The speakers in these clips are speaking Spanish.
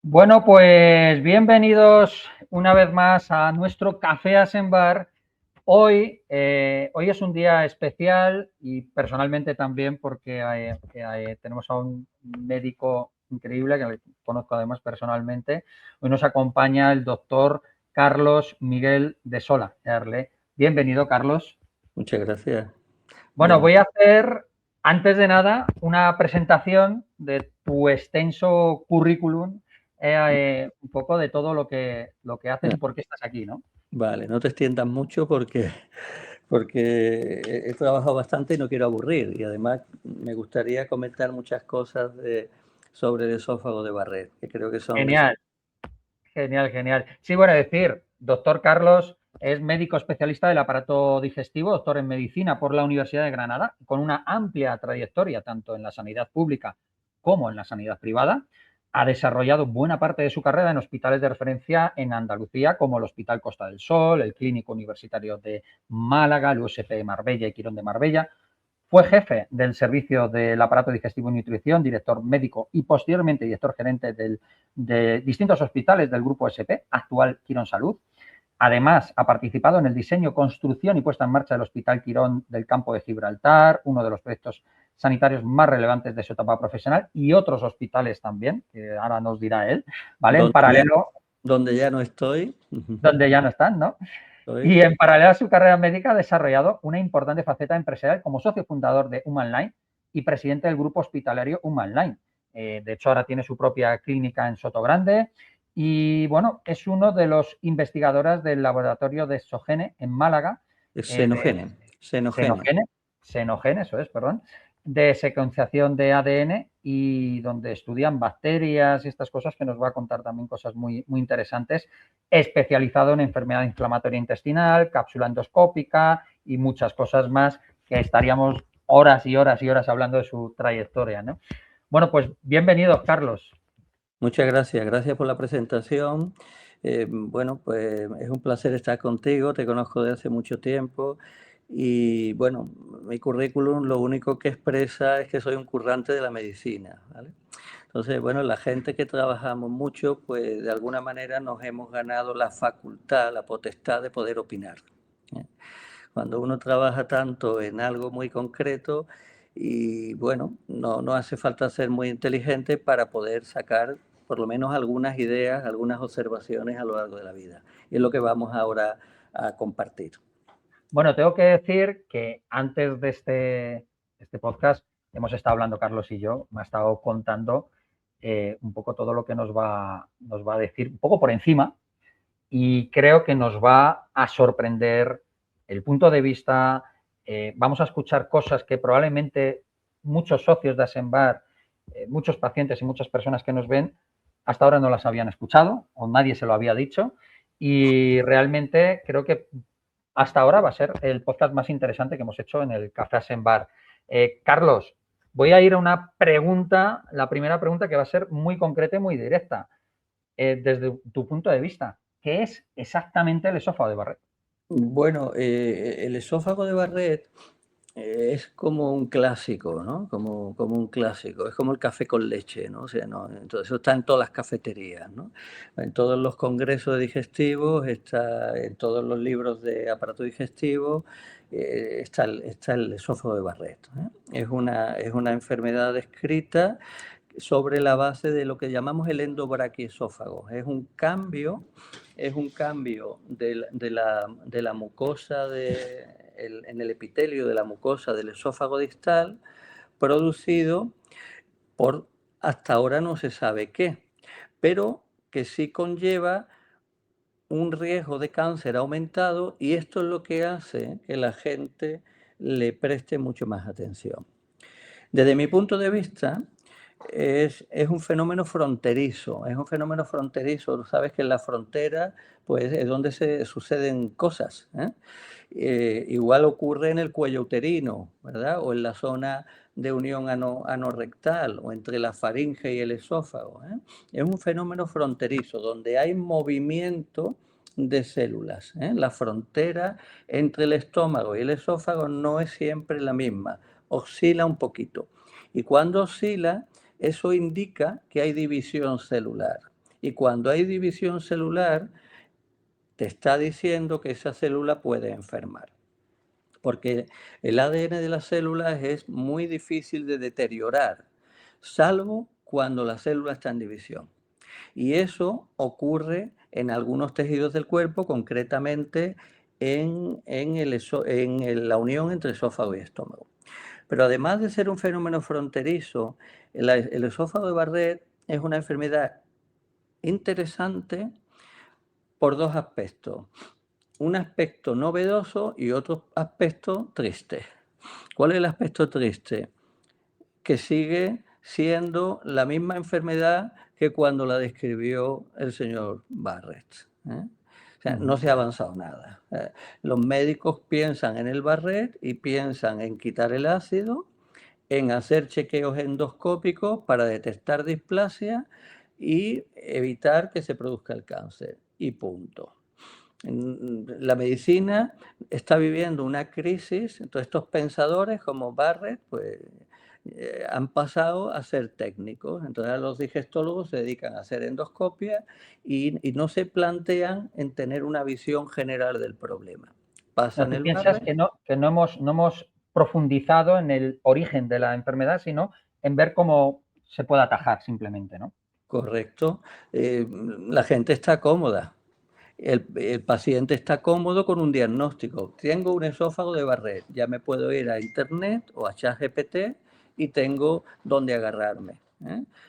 Bueno, pues bienvenidos una vez más a nuestro Café Asembar. Hoy es un día especial y personalmente también porque tenemos a un médico increíble que le conozco además personalmente. Hoy nos acompaña el doctor Carlos Miguel de Sola. Bienvenido, Carlos. Muchas gracias. Bueno, Bien. voy a hacer, antes de nada, una presentación de tu extenso currículum, un poco de todo lo que haces y por qué estás aquí, ¿no? Vale, no te extiendas mucho porque he trabajado bastante y no quiero aburrir. Y además me gustaría comentar muchas cosas sobre el esófago de Barrett, que creo que son... Genial, genial, genial. Sí, bueno, decir, doctor Carlos es médico especialista del aparato digestivo, doctor en medicina por la Universidad de Granada, con una amplia trayectoria tanto en la sanidad pública como en la sanidad privada. Ha desarrollado buena parte de su carrera en hospitales de referencia en Andalucía, como el Hospital Costa del Sol, el Clínico Universitario de Málaga, el USP de Marbella y Quirón de Marbella. Fue jefe del servicio del aparato digestivo y nutrición, director médico y posteriormente director gerente de distintos hospitales del Grupo SP, actual Quirón Salud. Además, ha participado en el diseño, construcción y puesta en marcha del Hospital Quirón del Campo de Gibraltar, uno de los proyectos sanitarios más relevantes de su etapa profesional, y otros hospitales también, que ahora nos dirá él, ¿vale? En Donde ya, paralelo, donde ya no estoy. donde ya no están, ¿no? Estoy. Y en paralelo a su carrera médica ha desarrollado una importante faceta empresarial como socio fundador de Humanline y presidente del grupo hospitalario Humanline. De hecho, ahora tiene su propia clínica en Sotogrande y, bueno, es uno de los investigadores del laboratorio de Sogene en Málaga, Es de Xenogene. Xenogene. Xenogene, eso es, perdón, de secuenciación de ADN y donde estudian bacterias y estas cosas que nos va a contar también cosas muy, muy interesantes, especializado en enfermedad inflamatoria intestinal, cápsula endoscópica y muchas cosas más que estaríamos horas y horas y horas hablando de su trayectoria, ¿no? Bueno, pues bienvenidos, Carlos. Muchas gracias. Gracias por la presentación. Bueno, pues es un placer estar contigo. Te conozco desde hace mucho tiempo. Y bueno, mi currículum lo único que expresa es que soy un currante de la medicina, ¿vale? Entonces, bueno, la gente que trabajamos mucho, pues de alguna manera nos hemos ganado la facultad, la potestad de poder opinar, ¿eh? Cuando uno trabaja tanto en algo muy concreto y bueno, no hace falta ser muy inteligente para poder sacar por lo menos algunas ideas, algunas observaciones a lo largo de la vida. Y es lo que vamos ahora a compartir. Bueno, tengo que decir que antes de este podcast hemos estado hablando Carlos y yo, me ha estado contando un poco todo lo que nos va a decir, un poco por encima, y creo que nos va a sorprender el punto de vista. Vamos a escuchar cosas que probablemente muchos socios de Asembar, muchos pacientes y muchas personas que nos ven, hasta ahora no las habían escuchado o nadie se lo había dicho. Y realmente creo que hasta ahora va a ser el podcast más interesante que hemos hecho en el Café Asembar. Carlos, voy a ir a una pregunta, la primera pregunta que va a ser muy concreta y muy directa. Desde tu punto de vista, ¿qué es exactamente el esófago de Barrett? Bueno, el esófago de Barrett es como un clásico, ¿no? Como un clásico, es como el café con leche, ¿no? O sea, no, entonces eso está en todas las cafeterías, ¿no? En todos los congresos digestivos, está en todos los libros de aparato digestivo, está el esófago de Barrett, ¿eh? Es una enfermedad descrita sobre la base de lo que llamamos el endobraquiesófago. Es un cambio de la mucosa en el epitelio de la mucosa del esófago distal producido por hasta ahora no se sabe qué, pero que sí conlleva un riesgo de cáncer aumentado y esto es lo que hace que la gente le preste mucho más atención. Desde mi punto de vista, es un fenómeno fronterizo, es un fenómeno fronterizo. Tú sabes que en la frontera pues, es donde se suceden cosas, ¿eh? Igual ocurre en el cuello uterino, ¿verdad? O en la zona de unión anorrectal o entre la faringe y el esófago, ¿eh? Es un fenómeno fronterizo donde hay movimiento de células, ¿eh? La frontera entre el estómago y el esófago no es siempre la misma, oscila un poquito. Y cuando oscila, eso indica que hay división celular. Y cuando hay división celular, te está diciendo que esa célula puede enfermar. Porque el ADN de las células es muy difícil de deteriorar, salvo cuando la célula está en división. Y eso ocurre en algunos tejidos del cuerpo, concretamente en la unión entre esófago y estómago. Pero además de ser un fenómeno fronterizo, el esófago de Barrett es una enfermedad interesante por dos aspectos. Un aspecto novedoso y otro aspecto triste. ¿Cuál es el aspecto triste? Que sigue siendo la misma enfermedad que cuando la describió el señor Barrett. O sea, no se ha avanzado nada. Los médicos piensan en el Barrett y piensan en quitar el ácido, en hacer chequeos endoscópicos para detectar displasia y evitar que se produzca el cáncer. Y punto. La medicina está viviendo una crisis, entonces estos pensadores como Barrett pues, han pasado a ser técnicos, entonces los digestólogos se dedican a hacer endoscopia y no se plantean en tener una visión general del problema. Pasan ¿Tú el piensas Barrett. que no hemos profundizado en el origen de la enfermedad, sino en ver cómo se puede atajar simplemente, ¿no? Correcto. La gente está cómoda. El paciente está cómodo con un diagnóstico. Tengo un esófago de Barrett, ya me puedo ir a internet o a ChatGPT y tengo dónde agarrarme.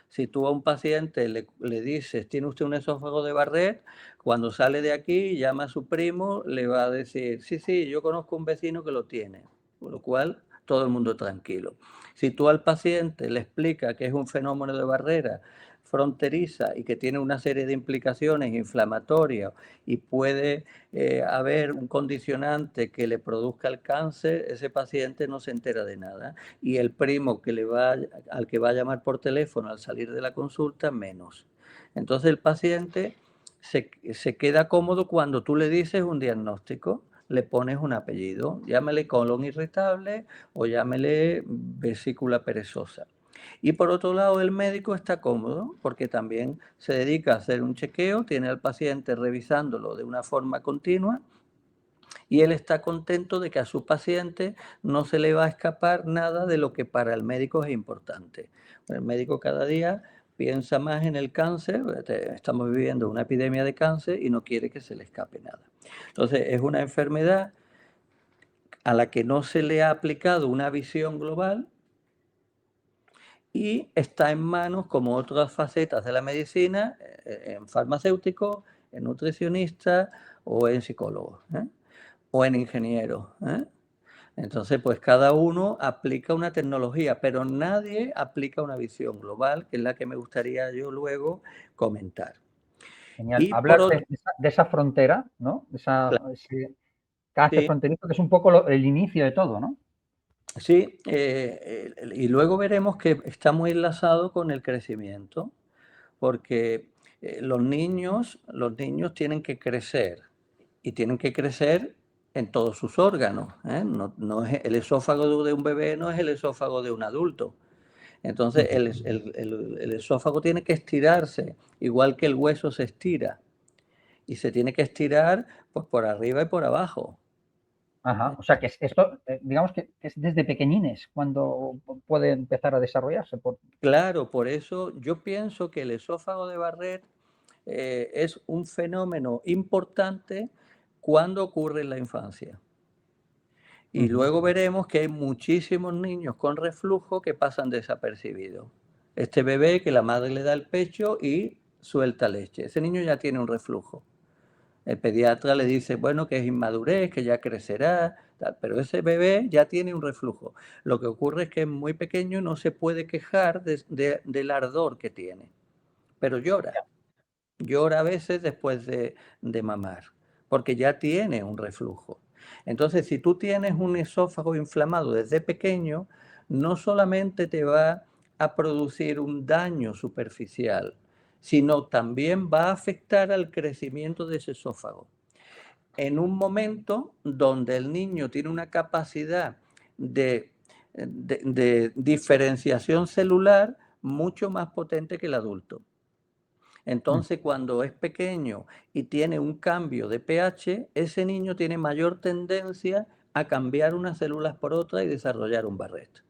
Si tú a un paciente le dices, tiene usted un esófago de Barrett, cuando sale de aquí, llama a su primo, le va a decir, sí, yo conozco un vecino que lo tiene, con lo cual todo el mundo tranquilo. Si tú al paciente le explicas que es un fenómeno de barrera fronteriza y que tiene una serie de implicaciones inflamatorias y puede haber un condicionante que le produzca el cáncer, ese paciente no se entera de nada. Y el primo al que va a llamar por teléfono al salir de la consulta, menos. Entonces el paciente se queda cómodo cuando tú le dices un diagnóstico, le pones un apellido, llámele colon irritable o llámele vesícula perezosa. Y por otro lado, el médico está cómodo porque también se dedica a hacer un chequeo, tiene al paciente revisándolo de una forma continua y él está contento de que a su paciente no se le va a escapar nada de lo que para el médico es importante. El médico cada día piensa más en el cáncer, estamos viviendo una epidemia de cáncer y no quiere que se le escape nada. Entonces, es una enfermedad a la que no se le ha aplicado una visión global y está en manos, como otras facetas de la medicina, en farmacéuticos, en nutricionistas o en psicólogos, o en ingenieros. Entonces, pues cada uno aplica una tecnología, pero nadie aplica una visión global, que es la que me gustaría yo luego comentar. Genial. Y por Hablas otro, de esa frontera, ¿no? Ese cáncer sí, fronterizo, que es un poco el inicio de todo, ¿no? sí, y luego veremos que está muy enlazado con el crecimiento, porque los niños tienen que crecer y tienen que crecer en todos sus órganos. No es, el esófago de un bebé no es el esófago de un adulto. Entonces el esófago tiene que estirarse, igual que el hueso se estira. Y se tiene que estirar pues, por arriba y por abajo. Ajá. O sea, que esto, digamos que es desde pequeñines cuando puede empezar a desarrollarse. Claro, por eso yo pienso que el esófago de Barrett es un fenómeno importante cuando ocurre en la infancia. Y luego veremos que hay muchísimos niños con reflujo que pasan desapercibidos. Este bebé que la madre le da el pecho y suelta leche. Ese niño ya tiene un reflujo. El pediatra le dice, bueno, que es inmadurez, que ya crecerá, tal, pero ese bebé ya tiene un reflujo. Lo que ocurre es que es muy pequeño y no se puede quejar del ardor que tiene, pero llora. Llora a veces después de mamar, porque ya tiene un reflujo. Entonces, si tú tienes un esófago inflamado desde pequeño, no solamente te va a producir un daño superficial, sino también va a afectar al crecimiento de ese esófago. En un momento donde el niño tiene una capacidad de diferenciación celular mucho más potente que el adulto. Entonces, cuando es pequeño y tiene un cambio de pH, ese niño tiene mayor tendencia a cambiar unas células por otras y desarrollar un Barrett.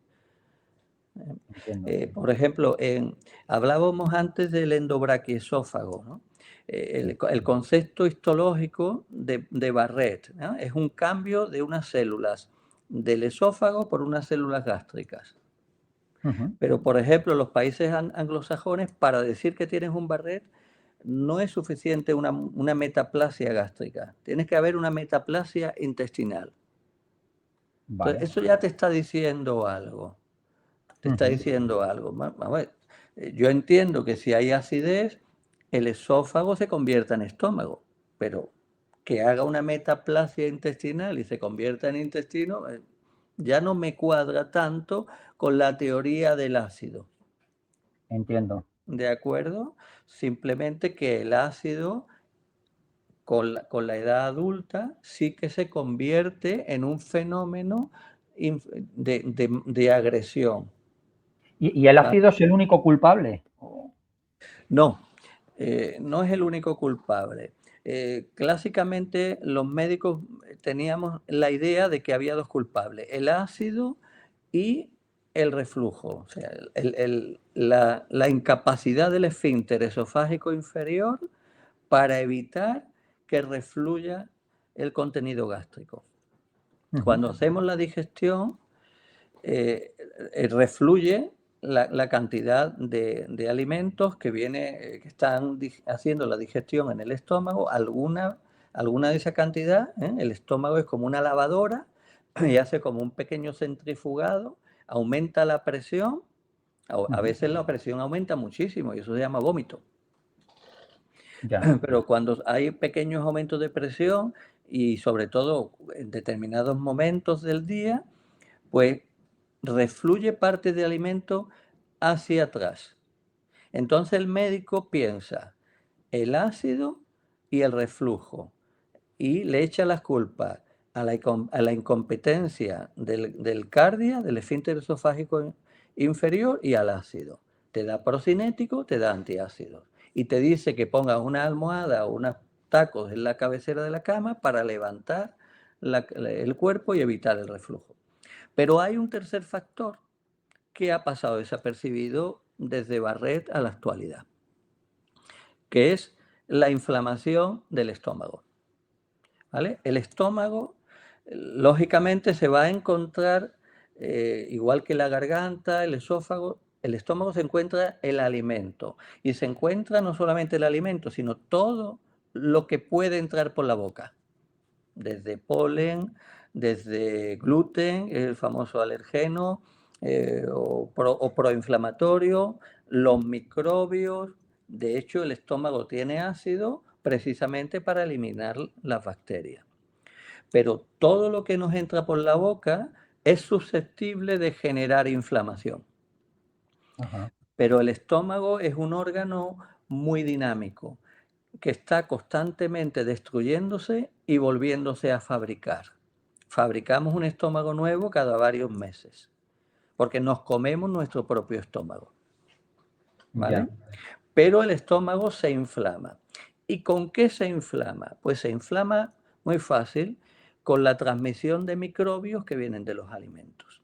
Entiendo. Por ejemplo, hablábamos antes del endobraquiesófago, ¿no? El concepto histológico de Barrett, ¿no? Es un cambio de unas células del esófago por unas células gástricas. Pero, por ejemplo, los países anglosajones, para decir que tienes un Barrett, no es suficiente una metaplasia gástrica. Tienes que haber una metaplasia intestinal. Vale. Entonces, eso ya te está diciendo algo. Te está diciendo algo. Vamos a ver. Yo entiendo que si hay acidez, el esófago se convierta en estómago, pero que haga una metaplasia intestinal y se convierta en intestino, ya no me cuadra tanto con la teoría del ácido. Entiendo. ¿De acuerdo? Simplemente que el ácido con la edad adulta sí que se convierte en un fenómeno de agresión. ¿Y el ácido es el único culpable? No, no es el único culpable. Clásicamente los médicos teníamos la idea de que había dos culpables, el ácido y el reflujo, o sea, la incapacidad del esfínter esofágico inferior para evitar que refluya el contenido gástrico. Cuando hacemos la digestión, refluye la cantidad de alimentos que están haciendo la digestión en el estómago, alguna de esa cantidad, el estómago es como una lavadora y hace como un pequeño centrifugado, aumenta la presión, a veces la presión aumenta muchísimo y eso se llama vómito. Ya. Pero cuando hay pequeños aumentos de presión y sobre todo en determinados momentos del día, pues refluye parte de alimento hacia atrás. Entonces el médico piensa el ácido y el reflujo y le echa las culpas a la incompetencia del cardia, del esfínter esofágico inferior y al ácido. Te da procinético, te da antiácido. Y te dice que pongas una almohada o unos tacos en la cabecera de la cama para levantar el cuerpo y evitar el reflujo. Pero hay un tercer factor que ha pasado desapercibido desde Barrett a la actualidad, que es la inflamación del estómago. ¿Vale? El estómago, lógicamente, se va a encontrar, igual que la garganta, el esófago, el estómago se encuentra el alimento. Y se encuentra no solamente el alimento, sino todo lo que puede entrar por la boca. Desde polen, desde gluten, el famoso alergeno, o proinflamatorio, los microbios. De hecho, el estómago tiene ácido precisamente para eliminar las bacterias. Pero todo lo que nos entra por la boca es susceptible de generar inflamación. Pero el estómago es un órgano muy dinámico, que está constantemente destruyéndose y volviéndose a fabricar. Fabricamos un estómago nuevo cada varios meses, porque nos comemos nuestro propio estómago. ¿Vale? Pero el estómago se inflama. ¿Y con qué se inflama? Pues se inflama muy fácil con la transmisión de microbios que vienen de los alimentos.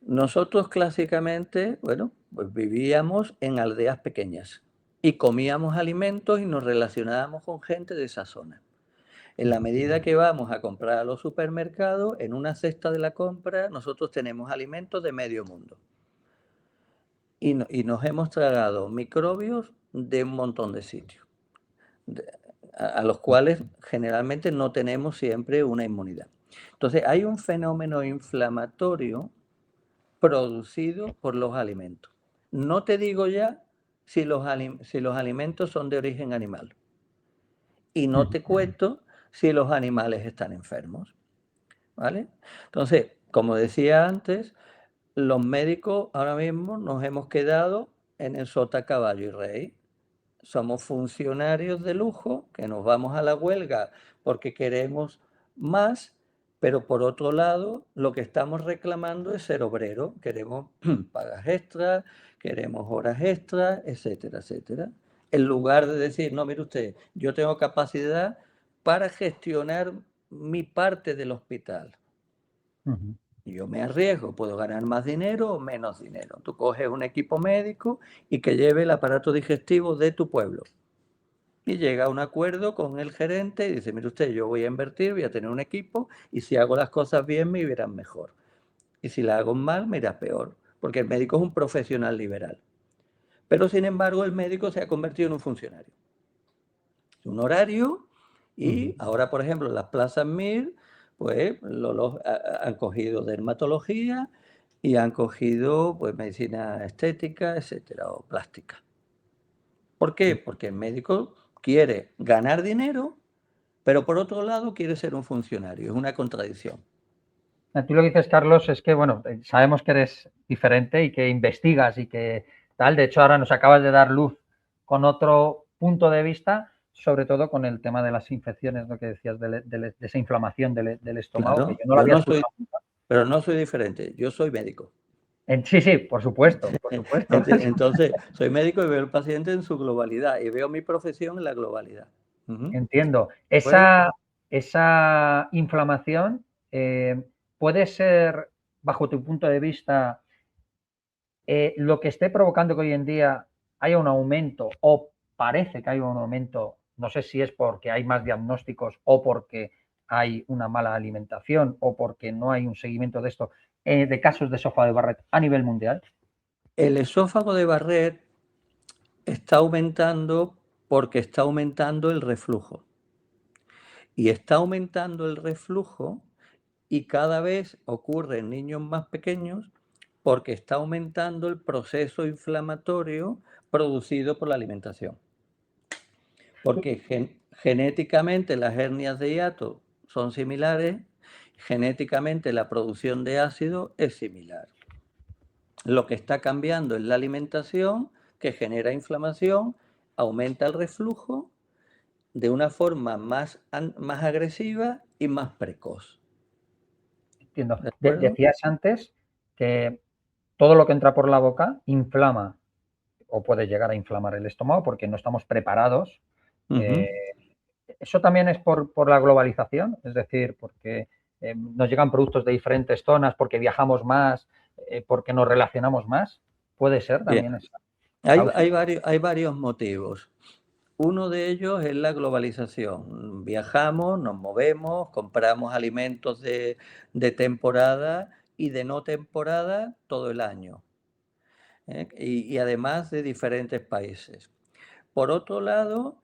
Nosotros clásicamente, bueno, pues vivíamos en aldeas pequeñas y comíamos alimentos y nos relacionábamos con gente de esa zona. En la medida que vamos a comprar a los supermercados, en una cesta de la compra, nosotros tenemos alimentos de medio mundo. Y nos hemos tragado microbios de un montón de sitios, a los cuales generalmente no tenemos siempre una inmunidad. Entonces, hay un fenómeno inflamatorio producido por los alimentos. No te digo ya si los alimentos son de origen animal. Y no te cuento si los animales están enfermos. ¿Vale? Entonces, como decía antes, los médicos ahora mismo nos hemos quedado en el sota, caballo y rey. Somos funcionarios de lujo que nos vamos a la huelga porque queremos más Pero por otro lado, lo que estamos reclamando es ser obrero. Queremos pagas extras, queremos horas extras, etcétera, etcétera. En lugar de decir, no, mire usted, yo tengo capacidad para gestionar mi parte del hospital. Ujú. Yo me arriesgo, puedo ganar más dinero o menos dinero. Tú coges un equipo médico y que lleve el aparato digestivo de tu pueblo. Y llega a un acuerdo con el gerente y dice, mire usted, yo voy a invertir, voy a tener un equipo y si hago las cosas bien me irán mejor. Y si las hago mal me irá peor, porque el médico es un profesional liberal. Pero sin embargo el médico se ha convertido en un funcionario. Es un horario y ahora, por ejemplo, las plazas MIR, pues han cogido dermatología y han cogido pues medicina estética, etcétera, o plástica. ¿Por qué? Porque el médico quiere ganar dinero, pero por otro lado quiere ser un funcionario. Es una contradicción. Tú lo que dices, Carlos, es que, bueno, sabemos que eres diferente y que investigas y que tal. De hecho, ahora nos acabas de dar luz con otro punto de vista, sobre todo con el tema de las infecciones, lo que decías, de esa inflamación del estómago, que Claro, yo no lo yo había no soy, escuchado nunca. pero no soy diferente. Yo soy médico. Sí, sí, por supuesto, por supuesto. Entonces, soy médico y veo al paciente en su globalidad y veo mi profesión en la globalidad. Ujú. Entiendo. ¿De acuerdo? Esa inflamación puede ser, bajo tu punto de vista, lo que esté provocando que hoy en día haya un aumento o parece que hay un aumento, no sé si es porque hay más diagnósticos o porque hay una mala alimentación o porque no hay un seguimiento de esto, de casos de esófago de Barrett a nivel mundial. El esófago de Barrett está aumentando porque está aumentando el reflujo. Y está aumentando el reflujo y cada vez ocurre en niños más pequeños porque está aumentando el proceso inflamatorio producido por la alimentación. Porque genéticamente las hernias de hiato son similares, genéticamente la producción de ácido es similar. Lo que está cambiando es la alimentación que genera inflamación, aumenta el reflujo de una forma más agresiva y más precoz. Entiendo. ¿De acuerdo? Decías antes que todo lo que entra por la boca inflama o puede llegar a inflamar el estómago porque no estamos preparados. Uh-huh. Eh, ¿Eso también es por la globalización? Es decir, porque nos llegan productos de diferentes zonas, porque viajamos más, porque nos relacionamos más. ¿Puede ser Bien, también esa hay, causa? hay, hay varios motivos. Uno de ellos es la globalización. Viajamos, nos movemos, compramos alimentos de temporada y de no temporada todo el año. Y además de diferentes países. Por otro lado,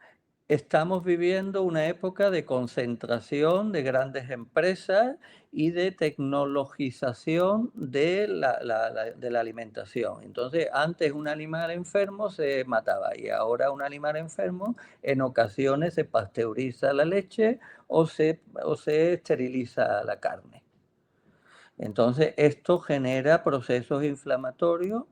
estamos viviendo una época de concentración de grandes empresas y de tecnologización de la alimentación. Entonces, antes un animal enfermo se mataba y ahora un animal enfermo en ocasiones se pasteuriza la leche o se esteriliza la carne. Entonces, esto genera procesos inflamatorios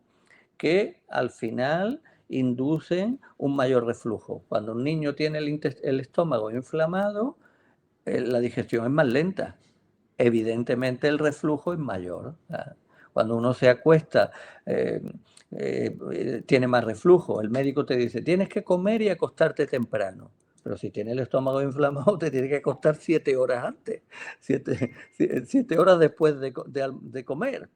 que al final inducen un mayor reflujo. Cuando un niño tiene el estómago inflamado, la digestión es más lenta. Evidentemente el reflujo es mayor. Cuando uno se acuesta, eh, tiene más reflujo. El médico te dice, tienes que comer y acostarte temprano. Pero si tiene el estómago inflamado, te tiene que acostar 7 horas antes, 7 horas después de comer.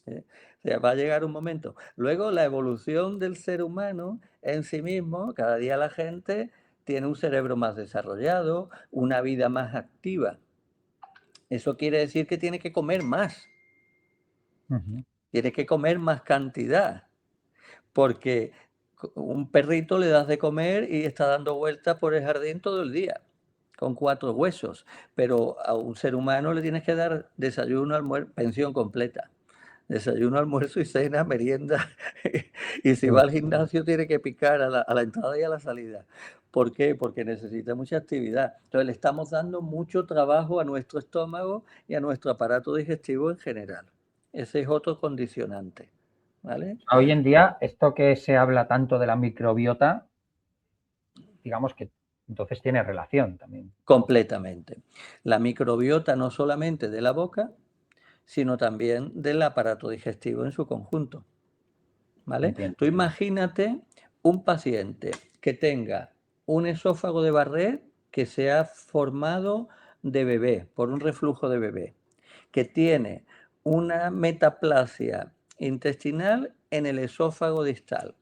O sea, va a llegar un momento. Luego, la evolución del ser humano en sí mismo, cada día la gente tiene un cerebro más desarrollado, una vida más activa. Eso quiere decir que tiene que comer más, Ujú. tiene que comer más cantidad, porque un perrito le das de comer y está dando vueltas por el jardín todo el día, con 4 huesos, pero a un ser humano le tienes que dar desayuno, almuerzo, pensión completa. Desayuno, almuerzo y cena, merienda. Y si Sí. va al gimnasio tiene que picar a la entrada y a la salida. ¿Por qué? Porque necesita mucha actividad. Entonces le estamos dando mucho trabajo a nuestro estómago y a nuestro aparato digestivo en general. Ese es otro condicionante. ¿Vale? Hoy en día, esto que se habla tanto de la microbiota, digamos que Entonces tiene relación también. Completamente. La microbiota no solamente de la boca, sino también del aparato digestivo en su conjunto. ¿Vale? Entiendo. Tú imagínate un paciente que tenga un esófago de Barrett que se ha formado de bebé, por un reflujo de bebé, que tiene una metaplasia intestinal en el esófago distal,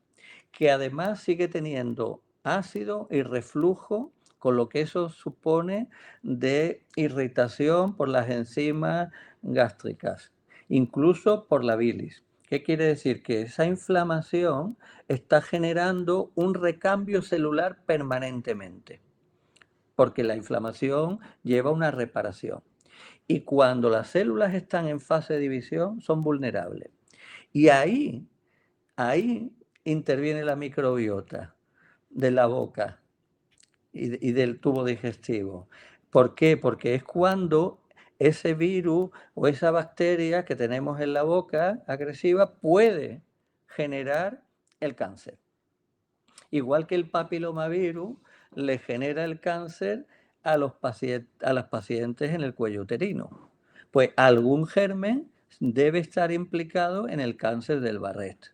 que además sigue teniendo ácido y reflujo, con lo que eso supone de irritación por las enzimas gástricas, incluso por la bilis. ¿Qué quiere decir? Que esa inflamación está generando un recambio celular permanentemente, porque la inflamación lleva una reparación. Y cuando las células están en fase de división, son vulnerables. Y ahí interviene la microbiota de la boca y del tubo digestivo. ¿Por qué? Porque es cuando ese virus o esa bacteria que tenemos en la boca agresiva puede generar el cáncer. Igual que el papilomavirus le genera el cáncer a las pacientes en el cuello uterino. Pues algún germen debe estar implicado en el cáncer del Barrett,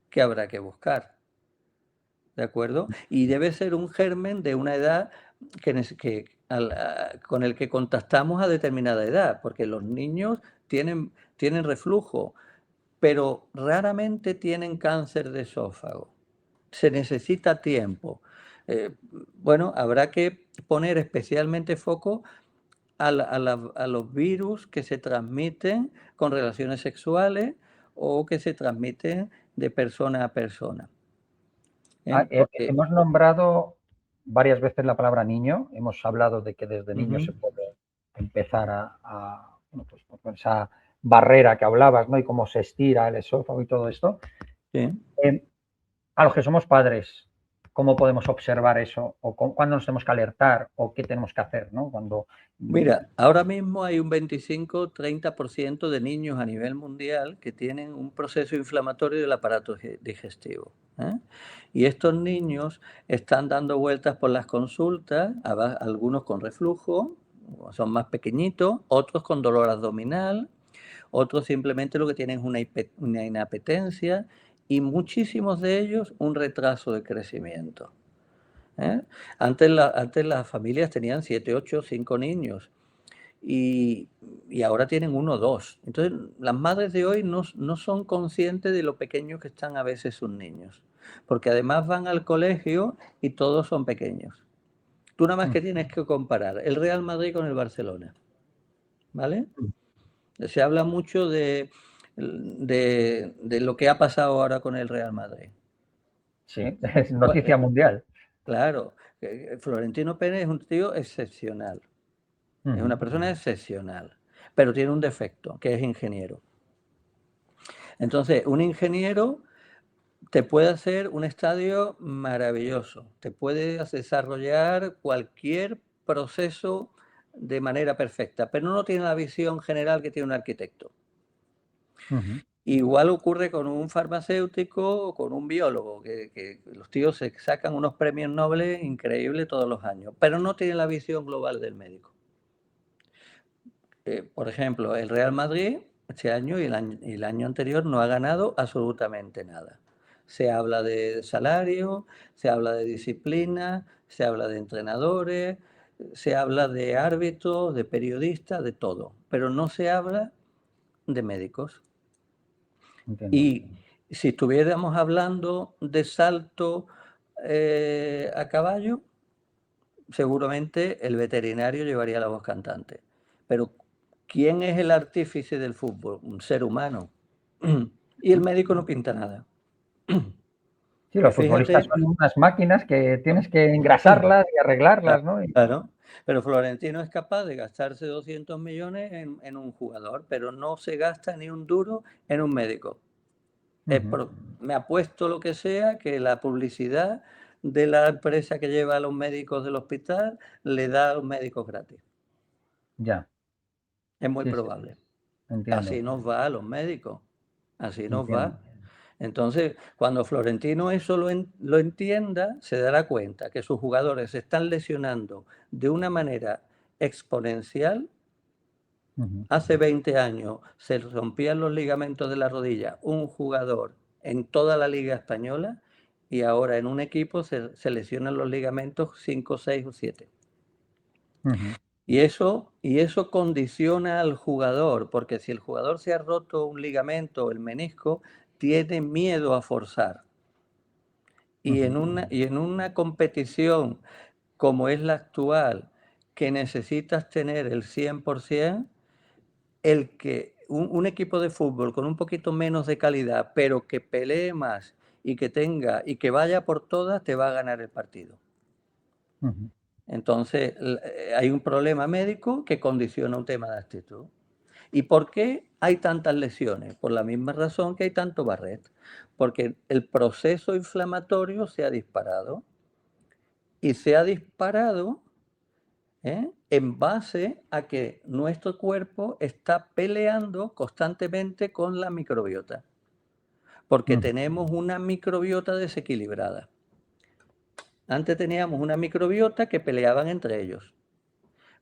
que habrá que buscar. ¿De acuerdo? Y debe ser un germen de una edad con el que contactamos a determinada edad, porque los niños tienen reflujo, pero raramente tienen cáncer de esófago. Se necesita tiempo. Bueno, habrá que poner especialmente foco a los virus que se transmiten con relaciones sexuales o que se transmiten de persona a persona. Porque, Hemos nombrado varias veces la palabra niño. Hemos hablado de que desde niño se puede empezar bueno, pues, con esa barrera que hablabas, ¿no? Y cómo se estira el esófago y todo esto. sí. A los que somos padres, ¿cómo podemos observar eso? ¿O cuándo nos tenemos que alertar? ¿O qué tenemos que hacer, ¿no? Mira, ahora mismo hay un 25-30% de niños a nivel mundial que tienen un proceso inflamatorio del aparato digestivo. Y estos niños están dando vueltas por las consultas, algunos con reflujo, son más pequeñitos, otros con dolor abdominal, otros simplemente lo que tienen es una inapetencia y muchísimos de ellos un retraso de crecimiento. Antes las familias tenían 7, 8, 5 niños y ahora tienen 1 o 2. Entonces, las madres de hoy no son conscientes de lo pequeños que están a veces sus niños, porque además van al colegio y todos son pequeños. Tú nada más que tienes que comparar el Real Madrid con el Barcelona, ¿vale? Se habla mucho de lo que ha pasado ahora con el Real Madrid. Sí, es noticia mundial. Claro, Florentino Pérez es un tío excepcional. Es una persona excepcional, pero tiene un defecto, que es ingeniero. Entonces, un ingeniero te puede hacer un estadio maravilloso, te puede desarrollar cualquier proceso de manera perfecta, pero no tiene la visión general que tiene un arquitecto. Igual ocurre con un farmacéutico o con un biólogo, que los tíos se sacan unos premios Nobel increíbles todos los años, pero no tienen la visión global del médico. Por ejemplo, el Real Madrid este año y el año anterior no ha ganado absolutamente nada. Se habla de salario, se habla de disciplina, se habla de entrenadores, se habla de árbitros, de periodistas, de todo, pero no se habla de médicos. Entiendo. Y si estuviéramos hablando de salto a caballo, seguramente el veterinario llevaría la voz cantante. Pero ¿quién es el artífice del fútbol? Un ser humano. Y el médico no pinta nada. Sí, los futbolistas Fíjate, son unas máquinas que tienes que engrasarlas y arreglarlas, ¿no? claro, pero Florentino es capaz de gastarse 200 millones en un jugador, pero no se gasta ni un duro en un médico. Me apuesto lo que sea que la publicidad de la empresa que lleva a los médicos del hospital le da a los médicos gratis. Ya. Es muy Sí, sí, probable. entiendo. Así nos va a los médicos. Así nos Entiendo. va. Entonces, cuando Florentino eso lo entienda, se dará cuenta que sus jugadores se están lesionando de una manera exponencial. Hace 20 años se rompían los ligamentos de la rodilla un jugador en toda la Liga Española y ahora en un equipo se lesionan los ligamentos 5, 6 o 7. Y eso condiciona al jugador, porque si el jugador se ha roto un ligamento o el menisco, tiene miedo a forzar. Y en una competición como es la actual, que necesitas tener el 100%, un equipo de fútbol con un poquito menos de calidad, pero que pelee más y que vaya por todas, te va a ganar el partido. Entonces, hay un problema médico que condiciona un tema de actitud. ¿Y por qué hay tantas lesiones? Por la misma razón que hay tanto Barret. Porque el proceso inflamatorio se ha disparado. Y se ha disparado en base a que nuestro cuerpo está peleando constantemente con la microbiota. Porque tenemos una microbiota desequilibrada. Antes teníamos una microbiota que peleaban entre ellos.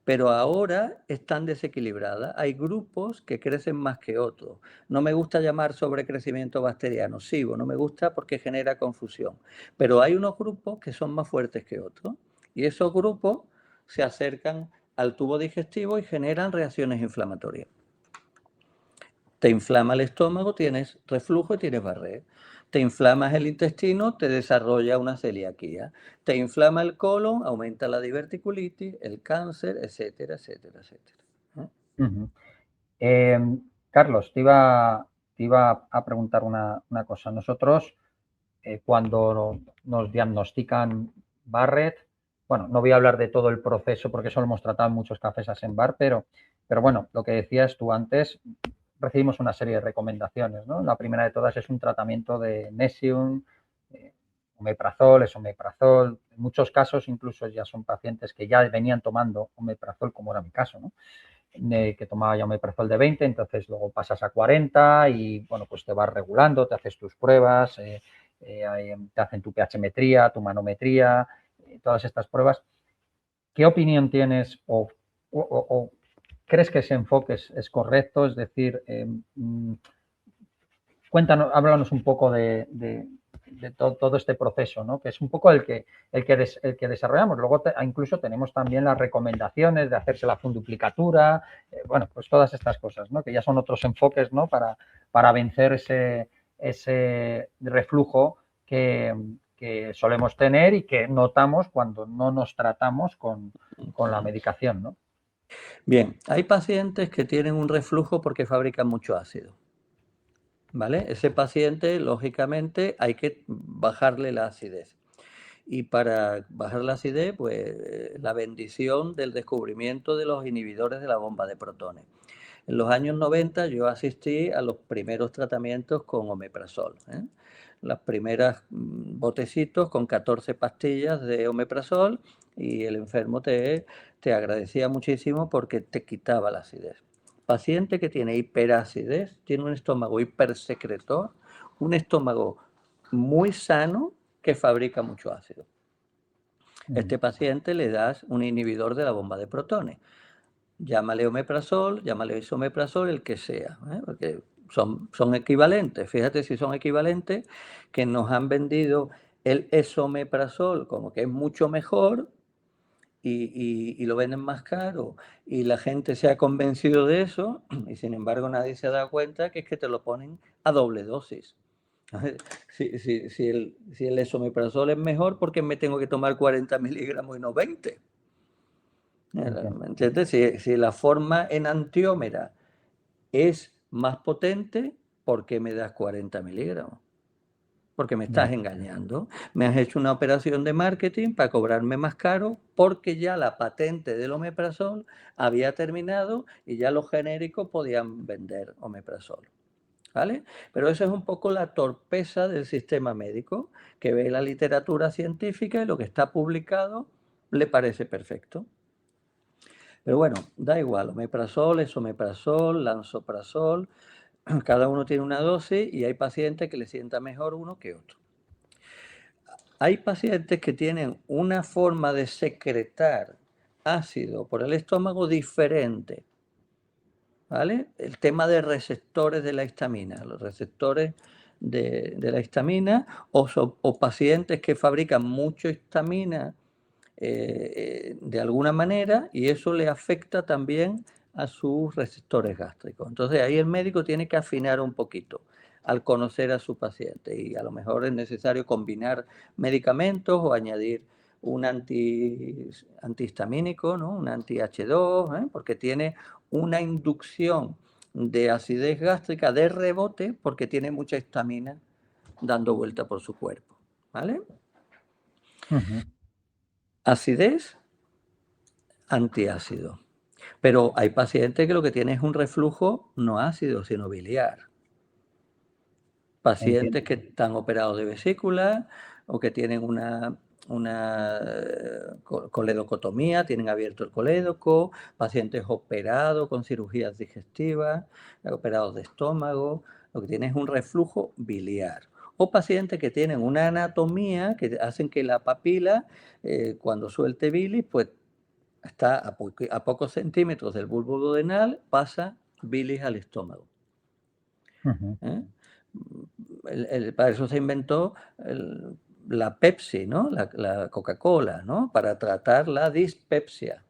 Pero ahora están desequilibradas. Hay grupos que crecen más que otros. No me gusta llamar sobrecrecimiento bacteriano, sigo, no me gusta porque genera confusión. Pero hay unos grupos que son más fuertes que otros y esos grupos se acercan al tubo digestivo y generan reacciones inflamatorias. Te inflama el estómago, tienes reflujo y tienes Barré. Te inflamas el intestino, te desarrolla una celiaquía. Te inflama el colon, aumenta la diverticulitis, el cáncer, etcétera, etcétera, etcétera. Carlos, te iba a preguntar una cosa. Nosotros, cuando nos diagnostican Barrett, bueno, no voy a hablar de todo el proceso porque eso lo hemos tratado en muchos cafés en bar, pero bueno, lo que decías tú antes, recibimos una serie de recomendaciones, ¿no? La primera de todas es un tratamiento de Nexium, omeprazol, esomeprazol. En muchos casos incluso ya son pacientes que ya venían tomando omeprazol, como era mi caso, ¿no? Que tomaba ya omeprazol de 20, entonces luego pasas a 40 y, bueno, pues te vas regulando, te haces tus pruebas, te hacen tu pH-metría, tu manometría, todas estas pruebas. ¿Qué opinión tienes o crees que ese enfoque es correcto? Es decir, cuéntanos, háblanos un poco de todo este proceso, ¿no? Que es un poco el que desarrollamos. Luego incluso tenemos también las recomendaciones de hacerse la funduplicatura, bueno, pues todas estas cosas, ¿no? Que ya son otros enfoques, ¿no? Para vencer ese reflujo que solemos tener y que notamos cuando no nos tratamos con la medicación, ¿no? Bien, hay pacientes que tienen un reflujo porque fabrican mucho ácido. ¿Vale? Ese paciente, lógicamente, hay que bajarle la acidez. Y para bajar la acidez, pues la bendición del descubrimiento de los inhibidores de la bomba de protones. En los años 90 yo asistí a los primeros tratamientos con omeprazol. Las primeras botecitos con 14 pastillas de omeprazol y el enfermo te agradecía muchísimo porque te quitaba la acidez. Paciente que tiene hiperacidez, tiene un estómago hipersecretor, un estómago muy sano que fabrica mucho ácido. Este paciente le das un inhibidor de la bomba de protones. Llámale omeprazol, llámale isomeprazol, el que sea, porque son equivalentes. Fíjate si son equivalentes, que nos han vendido el esomeprazol como que es mucho mejor y lo venden más caro y la gente se ha convencido de eso y sin embargo nadie se ha dado cuenta que es que te lo ponen a doble dosis. Si el esomeprazol es mejor, ¿por qué me tengo que tomar 40 miligramos y no 20? ¿Me entiendes? Si la forma enantiómera es más potente, ¿por qué me das 40 miligramos? Porque me estás engañando. Me has hecho una operación de marketing para cobrarme más caro porque ya la patente del omeprazol había terminado y ya los genéricos podían vender omeprazol. ¿Vale? Pero eso es un poco la torpeza del sistema médico, que ve la literatura científica y lo que está publicado le parece perfecto. Pero bueno, da igual, omeprazol, esomeprazol, lansoprazol, Cada uno tiene una dosis y hay pacientes que le sienta mejor uno que otro. Hay pacientes que tienen una forma de secretar ácido por el estómago diferente, ¿vale? El tema de receptores de la histamina, los receptores de la histamina o pacientes que fabrican mucha histamina de alguna manera y eso le afecta también a sus receptores gástricos. Entonces ahí el médico tiene que afinar un poquito al conocer a su paciente y a lo mejor es necesario combinar medicamentos o añadir un antihistamínico, ¿no? Un anti-H2, porque tiene una inducción de acidez gástrica de rebote porque tiene mucha histamina dando vuelta por su cuerpo, ¿vale? Acidez, antiácido. Pero hay pacientes que lo que tienen es un reflujo no ácido, sino biliar. Pacientes que están operados de vesícula o que tienen una coledocotomía, tienen abierto el colédoco, pacientes operados con cirugías digestivas, operados de estómago, lo que tienen es un reflujo biliar. O pacientes que tienen una anatomía que hacen que la papila, cuando suelte bilis, pues está a pocos centímetros del bulbo duodenal, pasa bilis al estómago. ¿Eh? Para eso se inventó la Pepsi, ¿no? La Coca-Cola, ¿no? Para tratar la dispepsia.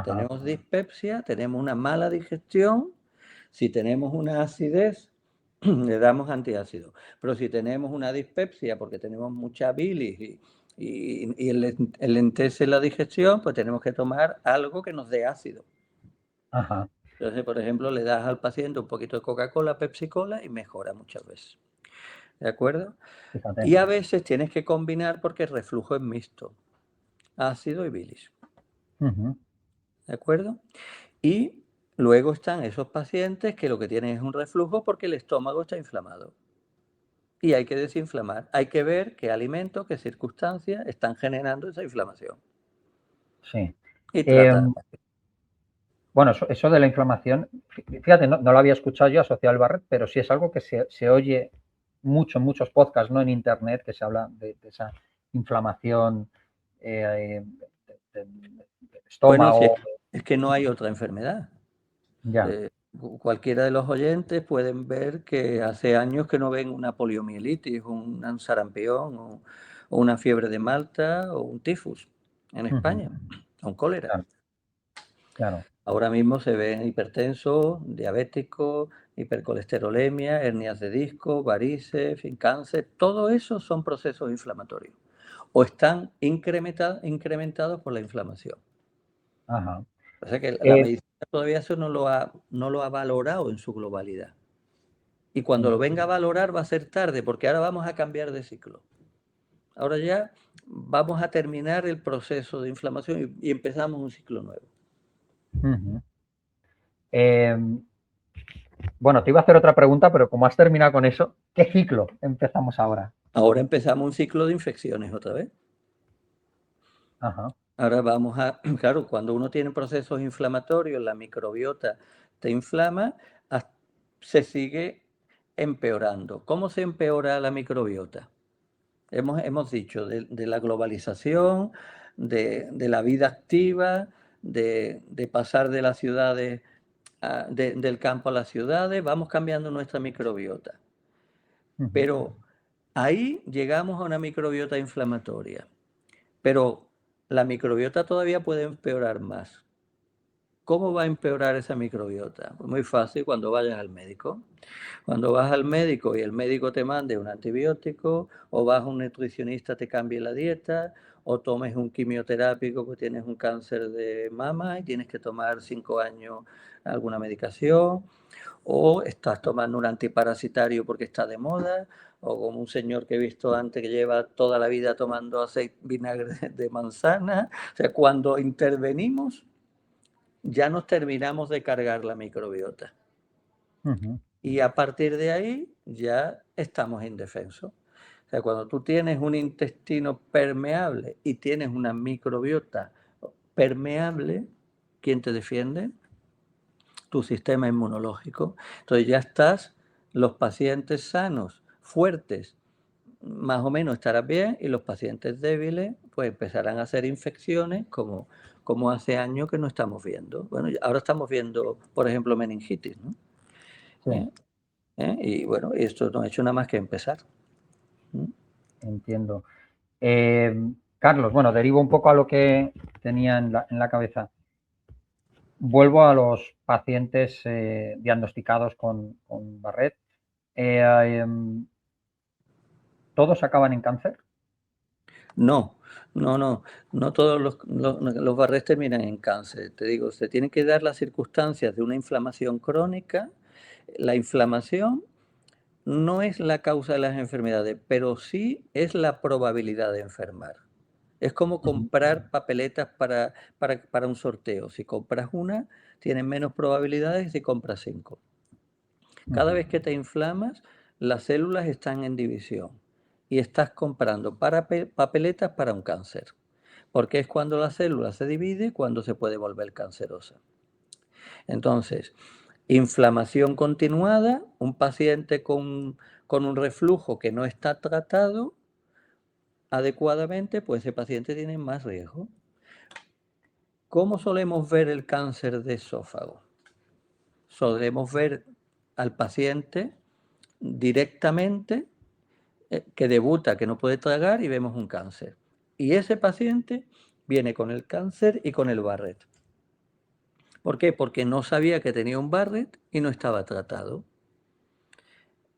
Tenemos dispepsia, tenemos una mala digestión. Si tenemos una acidez, le damos antiácido. Pero si tenemos una dispepsia porque tenemos mucha bilis y enlentece la digestión, pues tenemos que tomar algo que nos dé ácido. Entonces, por ejemplo, le das al paciente un poquito de Coca-Cola, Pepsi-Cola y mejora muchas veces. ¿De acuerdo? Fíjate. Y a veces tienes que combinar porque el reflujo es mixto, ácido y bilis. ¿De acuerdo? Y luego están esos pacientes que lo que tienen es un reflujo porque el estómago está inflamado. Y hay que desinflamar. Hay que ver qué alimentos, qué circunstancias están generando esa inflamación. Sí. Y tratar. Bueno, eso de la inflamación, fíjate, no lo había escuchado yo asociado al Barrett, pero sí es algo que se oye mucho en muchos podcasts, ¿no? En internet, que se habla de esa inflamación del estómago. Bueno, es que no hay otra enfermedad. Ya. Cualquiera de los oyentes pueden ver que hace años que no ven una poliomielitis, un sarampión o una fiebre de Malta o un tifus en España, o un cólera. Claro. Claro. Ahora mismo se ven hipertensos, diabéticos, hipercolesterolemia, hernias de disco, varices, cáncer. Todo eso son procesos inflamatorios o están incrementados por la inflamación. O sea que la medicina todavía eso no lo ha valorado en su globalidad. Y cuando lo venga a valorar va a ser tarde, porque ahora vamos a cambiar de ciclo. Ahora ya vamos a terminar el proceso de inflamación y empezamos un ciclo nuevo. Bueno, te iba a hacer otra pregunta, pero como has terminado con eso, ¿qué ciclo empezamos ahora? Ahora empezamos un ciclo de infecciones otra vez. Ahora vamos a, claro, cuando uno tiene procesos inflamatorios, la microbiota te inflama, se sigue empeorando. ¿Cómo se empeora la microbiota? Hemos dicho de la globalización, de la vida activa, de pasar de las ciudades, del campo a las ciudades, vamos cambiando nuestra microbiota. Pero ahí llegamos a una microbiota inflamatoria. Pero la microbiota todavía puede empeorar más. ¿Cómo va a empeorar esa microbiota? Pues muy fácil, cuando vayas al médico. Cuando vas al médico y el médico te mande un antibiótico, o vas a un nutricionista, te cambie la dieta, o tomes un quimioterápico porque tienes un cáncer de mama y tienes que tomar 5 años alguna medicación, o estás tomando un antiparasitario porque está de moda, o como un señor que he visto antes que lleva toda la vida tomando vinagre de manzana. O sea, cuando intervenimos, ya nos terminamos de cargar la microbiota. Y a partir de ahí ya estamos indefensos. O sea, cuando tú tienes un intestino permeable y tienes una microbiota permeable, ¿quién te defiende? tu sistema inmunológico. Entonces ya estás, los pacientes sanos, fuertes, más o menos estarán bien, y los pacientes débiles pues empezarán a hacer infecciones como hace años que no estamos viendo. Bueno, ahora estamos viendo, por ejemplo, meningitis, ¿no? Sí, Y bueno, esto no ha hecho nada más que empezar. entiendo. Carlos, bueno, derivo un poco a lo que tenía en la cabeza. Vuelvo a los pacientes diagnosticados con Barrett. ¿Todos acaban en cáncer? No, no todos los Barrett terminan en cáncer. Te digo, se tienen que dar las circunstancias de una inflamación crónica. La inflamación no es la causa de las enfermedades, pero sí es la probabilidad de enfermar. Es como comprar papeletas para un sorteo. Si compras una, tienes menos probabilidades que si compras 5. Cada vez que te inflamas, las células están en división y estás comprando papeletas para un cáncer. Porque es cuando la célula se divide cuando se puede volver cancerosa. Entonces, inflamación continuada, un paciente con un reflujo que no está tratado adecuadamente, pues ese paciente tiene más riesgo. ¿Cómo solemos ver el cáncer de esófago? Solemos ver al paciente directamente que debuta, que no puede tragar, y vemos un cáncer. Y ese paciente viene con el cáncer y con el Barrett. ¿Por qué? Porque no sabía que tenía un Barrett y no estaba tratado.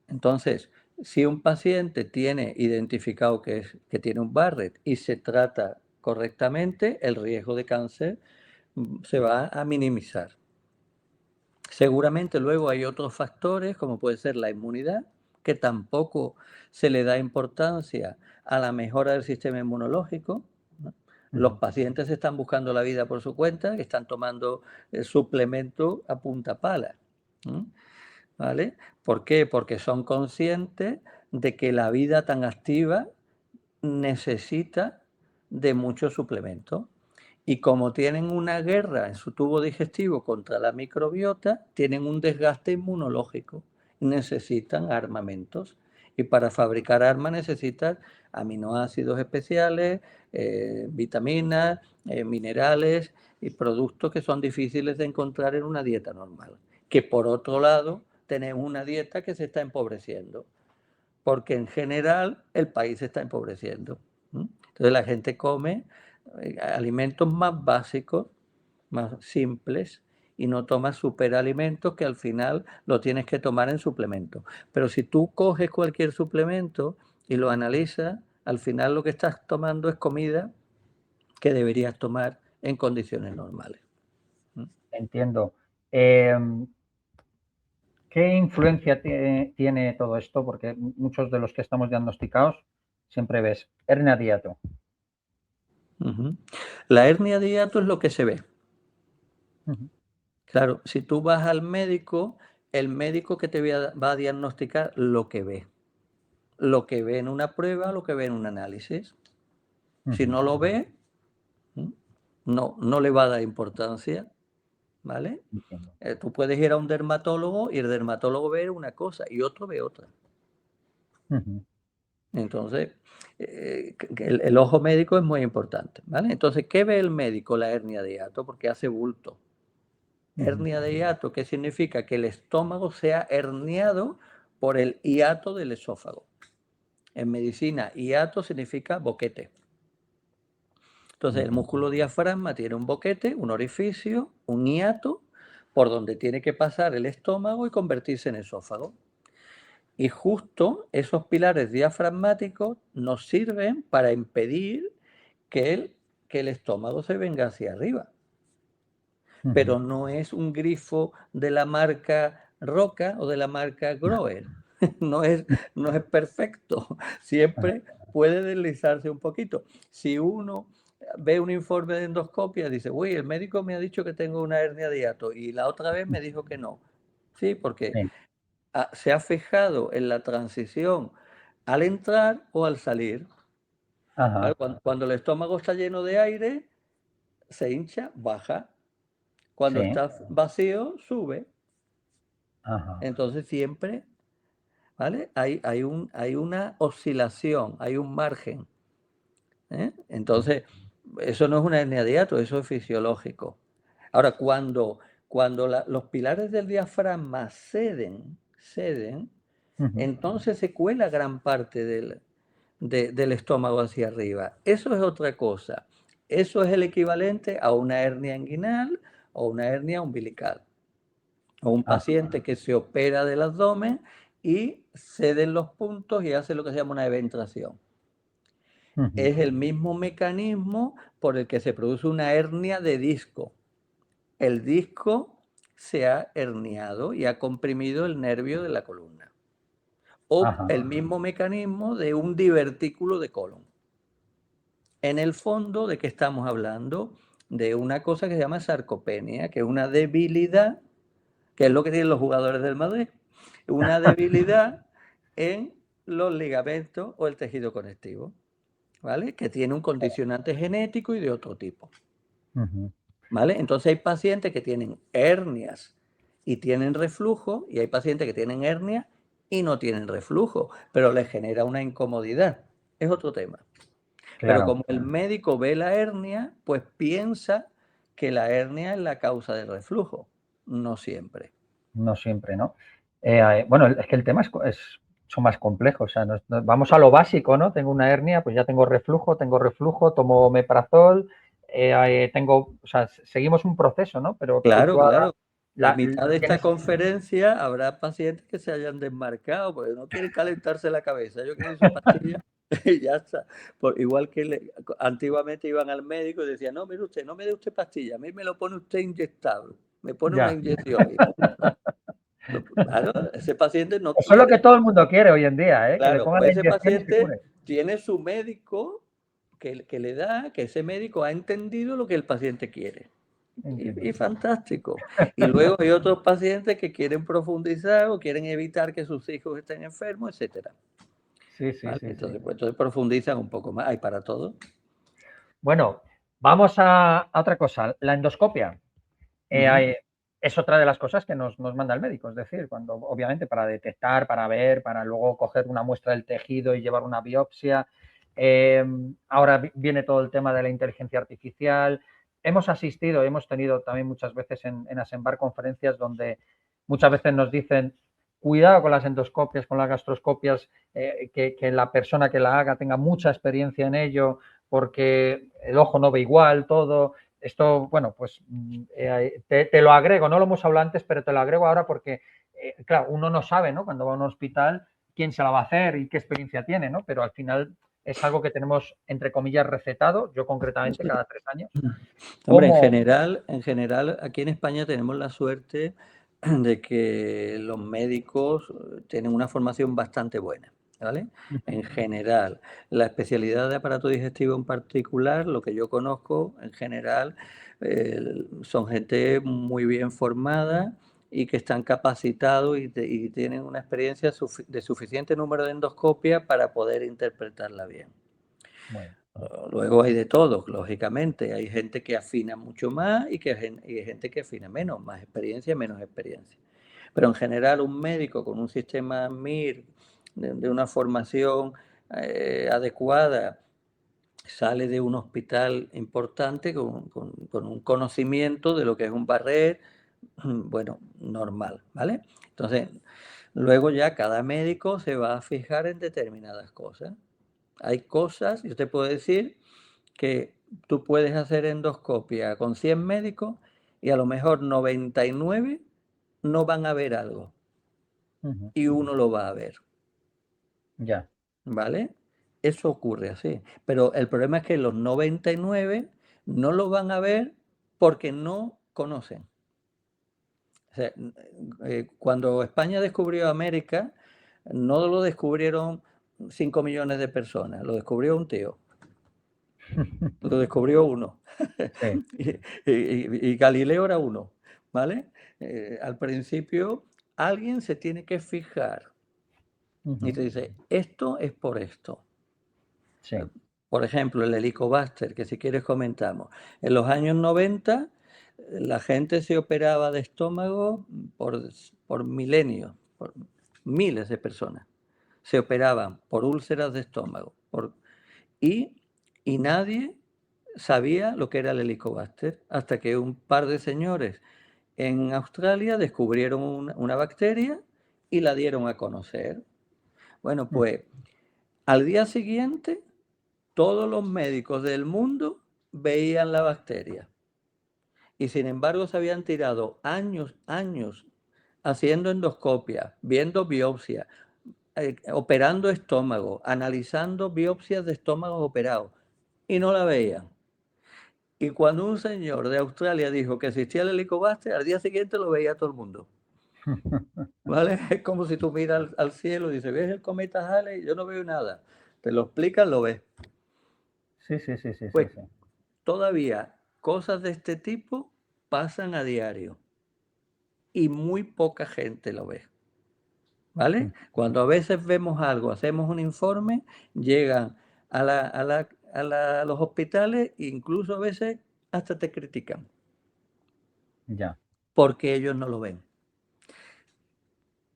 Entonces, si un paciente tiene identificado que tiene un Barrett y se trata correctamente, el riesgo de cáncer se va a minimizar. Seguramente luego hay otros factores, como puede ser la inmunidad, que tampoco se le da importancia a la mejora del sistema inmunológico, ¿no? Los pacientes están buscando la vida por su cuenta, están tomando el suplemento a punta pala, ¿no? ¿Vale? ¿Por qué? Porque son conscientes de que la vida tan activa necesita de muchos suplementos. Y como tienen una guerra en su tubo digestivo contra la microbiota, tienen un desgaste inmunológico y necesitan armamentos. Y para fabricar armas necesitan aminoácidos especiales, vitaminas, minerales y productos que son difíciles de encontrar en una dieta normal. Que por otro lado, tenemos una dieta que se está empobreciendo, porque en general el país se está empobreciendo. Entonces la gente come alimentos más básicos, más simples, y no toma superalimentos que al final lo tienes que tomar en suplemento. Pero si tú coges cualquier suplemento y lo analizas, al final lo que estás tomando es comida que deberías tomar en condiciones normales. Entiendo. ¿Qué influencia tiene todo esto? Porque muchos de los que estamos diagnosticados siempre ves hernia de hiato. La hernia de hiato es lo que se ve. Ujú. Claro, si tú vas al médico, el médico que te va a diagnosticar lo que ve en una prueba, lo que ve en un análisis. Si no lo ve, no le va a dar importancia, ¿vale? Entiendo. Tú puedes ir a un dermatólogo y el dermatólogo ve una cosa y otro ve otra. Ujú. Entonces, el ojo médico es muy importante, ¿vale? Entonces, ¿qué ve el médico? La hernia de hiato, porque hace bulto. Hernia de hiato, ¿qué significa? Que el estómago sea herniado por el hiato del esófago. En medicina, hiato significa boquete. Entonces, el músculo diafragma tiene un boquete, un orificio, un hiato, por donde tiene que pasar el estómago y convertirse en esófago. Y justo esos pilares diafragmáticos nos sirven para impedir que el estómago se venga hacia arriba. Pero no es un grifo de la marca Roca o de la marca Groer. No es perfecto. Siempre puede deslizarse un poquito. Si uno ve un informe de endoscopia, dice, uy, el médico me ha dicho que tengo una hernia de hiato y la otra vez me dijo que no. Sí, porque Sí. se ha fijado en la transición al entrar o al salir. Ajá. Cuando el estómago está lleno de aire, se hincha, baja. Cuando Sí. está vacío, sube. Ajá. Entonces siempre, ¿vale? Hay una oscilación, hay un margen. Entonces, eso no es una hernia de hiato, eso es fisiológico. Ahora, cuando los pilares del diafragma ceden, Ujú. entonces se cuela gran parte del estómago hacia arriba. Eso es otra cosa. Eso es el equivalente a una hernia inguinal o una hernia umbilical. O un Ajá. paciente que se opera del abdomen y ceden los puntos y hace lo que se llama una eventración. Ujú. Es el mismo mecanismo por el que se produce una hernia de disco. El disco se ha herniado y ha comprimido el nervio de la columna. O Ajá. el mismo mecanismo de un divertículo de colon. En el fondo, ¿de qué estamos hablando? De una cosa que se llama sarcopenia, que es una debilidad, que es lo que tienen los jugadores del Madrid, una debilidad en los ligamentos o el tejido conectivo, ¿vale? Que tiene un condicionante genético y de otro tipo, Ujú. ¿vale? Entonces hay pacientes que tienen hernias y tienen reflujo, y hay pacientes que tienen hernias y no tienen reflujo, pero les genera una incomodidad. Es otro tema. Pero Claro. como el médico ve la hernia, pues piensa que la hernia es la causa del reflujo. No siempre. No siempre, ¿no? Bueno, es que el tema es mucho más complejo. O sea, vamos a lo básico, ¿no? Tengo una hernia, pues ya tengo reflujo, tomo omeprazol, o sea, seguimos un proceso, ¿no? Pero Claro, tú ahora claro. En mitad de esta tienes, conferencia habrá pacientes que se hayan desmarcado porque no quieren calentarse la cabeza, ellos quieren su pastilla y ya está. Igual que antiguamente iban al médico y decían, no, mire usted, no me dé usted pastilla, a mí me lo pone usted inyectable, me pone una ya. inyección. Y punto. Claro, ese paciente no Eso es lo que quiere. todo el mundo quiere hoy en día, ¿eh? Que le Claro, pongan pues la ese inyección y se paciente cure. tiene su médico que le da, que ese médico ha entendido lo que el paciente quiere. Y Entiendo. fantástico. Y luego hay otros pacientes que quieren profundizar o quieren evitar que sus hijos estén enfermos, etcétera. Sí, sí, ¿Vale? sí, sí. Entonces, pues, entonces profundizan un poco más. Hay para todo. Bueno, vamos a otra cosa. La endoscopia. Ujú. Es otra de las cosas que nos manda el médico, es decir, cuando obviamente para detectar, para ver, para luego coger una muestra del tejido y llevar una biopsia. Ahora viene todo el tema de la inteligencia artificial. Hemos tenido también muchas veces en Asembar conferencias donde muchas veces nos dicen, cuidado con las endoscopias, con las gastroscopias, que la persona que la haga tenga mucha experiencia en ello, porque el ojo no ve igual todo. Esto, bueno, pues te lo agrego, no lo hemos hablado antes, pero te lo agrego ahora porque, claro, uno no sabe, ¿no? Cuando va a un hospital quién se la va a hacer y qué experiencia tiene, ¿no? Pero al final es algo que tenemos, entre comillas, recetado, yo concretamente, cada 3 años. Hombre, ¿Cómo? en general, aquí en España tenemos la suerte de que los médicos tienen una formación bastante buena, ¿vale? En general, la especialidad de aparato digestivo en particular, lo que yo conozco en general, son gente muy bien formada y que están capacitados y tienen una experiencia de suficiente número de endoscopia para poder interpretarla bien. Bueno, Luego hay de todo, lógicamente. Hay gente que afina mucho más y hay gente que afina menos, más experiencia, menos experiencia. Pero en general un médico con un sistema MIR de una formación adecuada sale de un hospital importante con un conocimiento de lo que es un barrer, bueno, normal, ¿vale? Entonces, luego ya cada médico se va a fijar en determinadas cosas. Hay cosas, yo te puedo decir, que tú puedes hacer endoscopia con 100 médicos y a lo mejor 99 no van a ver algo ujú, y uno lo va a ver, ya, ¿vale? Eso ocurre así. Pero el problema es que los 99 no lo van a ver porque no conocen. O sea, cuando España descubrió América, no lo descubrieron 5 millones de personas, lo descubrió un tío. Lo descubrió uno. sí, Y Galileo era uno, ¿vale? Al principio alguien se tiene que fijar y ujú, te dice, esto es por esto. sí, Por ejemplo, el Helicobacter, que si quieres comentamos. En los años 90 la gente se operaba de estómago por milenios, por miles de personas. Se operaban por úlceras de estómago. Y nadie sabía lo que era el Helicobacter hasta que un par de señores en Australia descubrieron una bacteria y la dieron a conocer. Bueno, pues al día siguiente todos los médicos del mundo veían la bacteria. Y sin embargo se habían tirado años haciendo endoscopia, viendo biopsia, operando estómago, analizando biopsias de estómagos operados y no la veían. Y cuando un señor de Australia dijo que existía el Helicobacter, al día siguiente lo veía todo el mundo. ¿Vale? Es como si tú miras al cielo y dices, ¿ves el cometa Halley? Yo no veo nada. Te lo explican, lo ves. Sí. Pues todavía cosas de este tipo pasan a diario y muy poca gente lo ve. ¿Vale? Cuando a veces vemos algo, hacemos un informe, llegan a los hospitales e incluso a veces hasta te critican. Ya. Porque ellos no lo ven.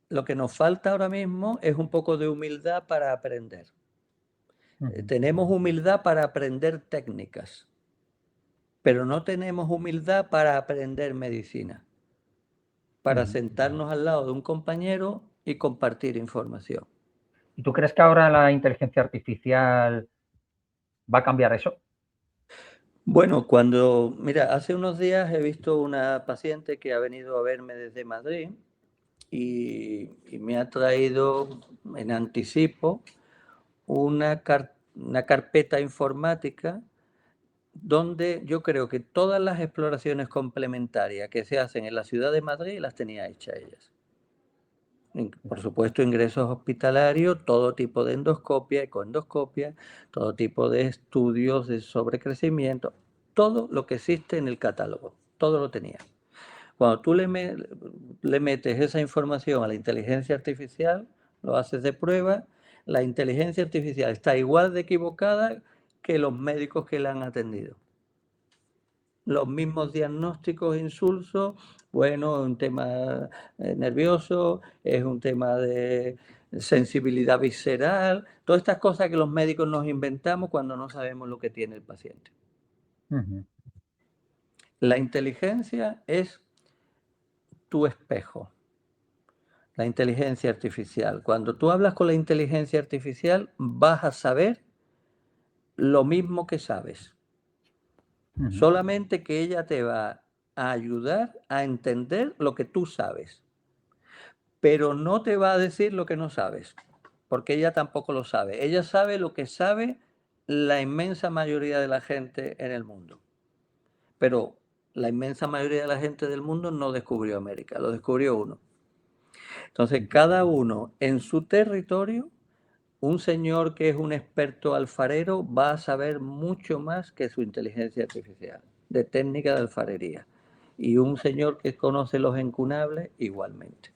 Lo que nos falta ahora mismo es un poco de humildad para aprender. Tenemos humildad para aprender técnicas, pero no tenemos humildad para aprender medicina, para sentarnos al lado de un compañero y compartir información. ¿Y tú crees que ahora la inteligencia artificial va a cambiar eso? Bueno, mira, hace unos días he visto una paciente que ha venido a verme desde Madrid y me ha traído en anticipo una carpeta informática donde yo creo que todas las exploraciones complementarias que se hacen en la ciudad de Madrid las tenía hechas ellas. Por supuesto, ingresos hospitalarios, todo tipo de endoscopia, ecoendoscopia, todo tipo de estudios de sobrecrecimiento, todo lo que existe en el catálogo, todo lo tenía. Cuando tú le metes esa información a la inteligencia artificial, lo haces de prueba, la inteligencia artificial está igual de equivocada que los médicos que la han atendido. Los mismos diagnósticos insulsos, bueno, es un tema nervioso, es un tema de sensibilidad visceral, todas estas cosas que los médicos nos inventamos cuando no sabemos lo que tiene el paciente. La inteligencia es tu espejo, la inteligencia artificial. Cuando tú hablas con la inteligencia artificial, vas a saber lo mismo que sabes. Solamente que ella te va a ayudar a entender lo que tú sabes, pero no te va a decir lo que no sabes, porque ella tampoco lo sabe. Ella sabe lo que sabe la inmensa mayoría de la gente en el mundo, pero la inmensa mayoría de la gente del mundo no descubrió América, lo descubrió uno. Entonces, cada uno en su territorio, un señor que es un experto alfarero va a saber mucho más que su inteligencia artificial, de técnica de alfarería. Y un señor que conoce los encunables, igualmente.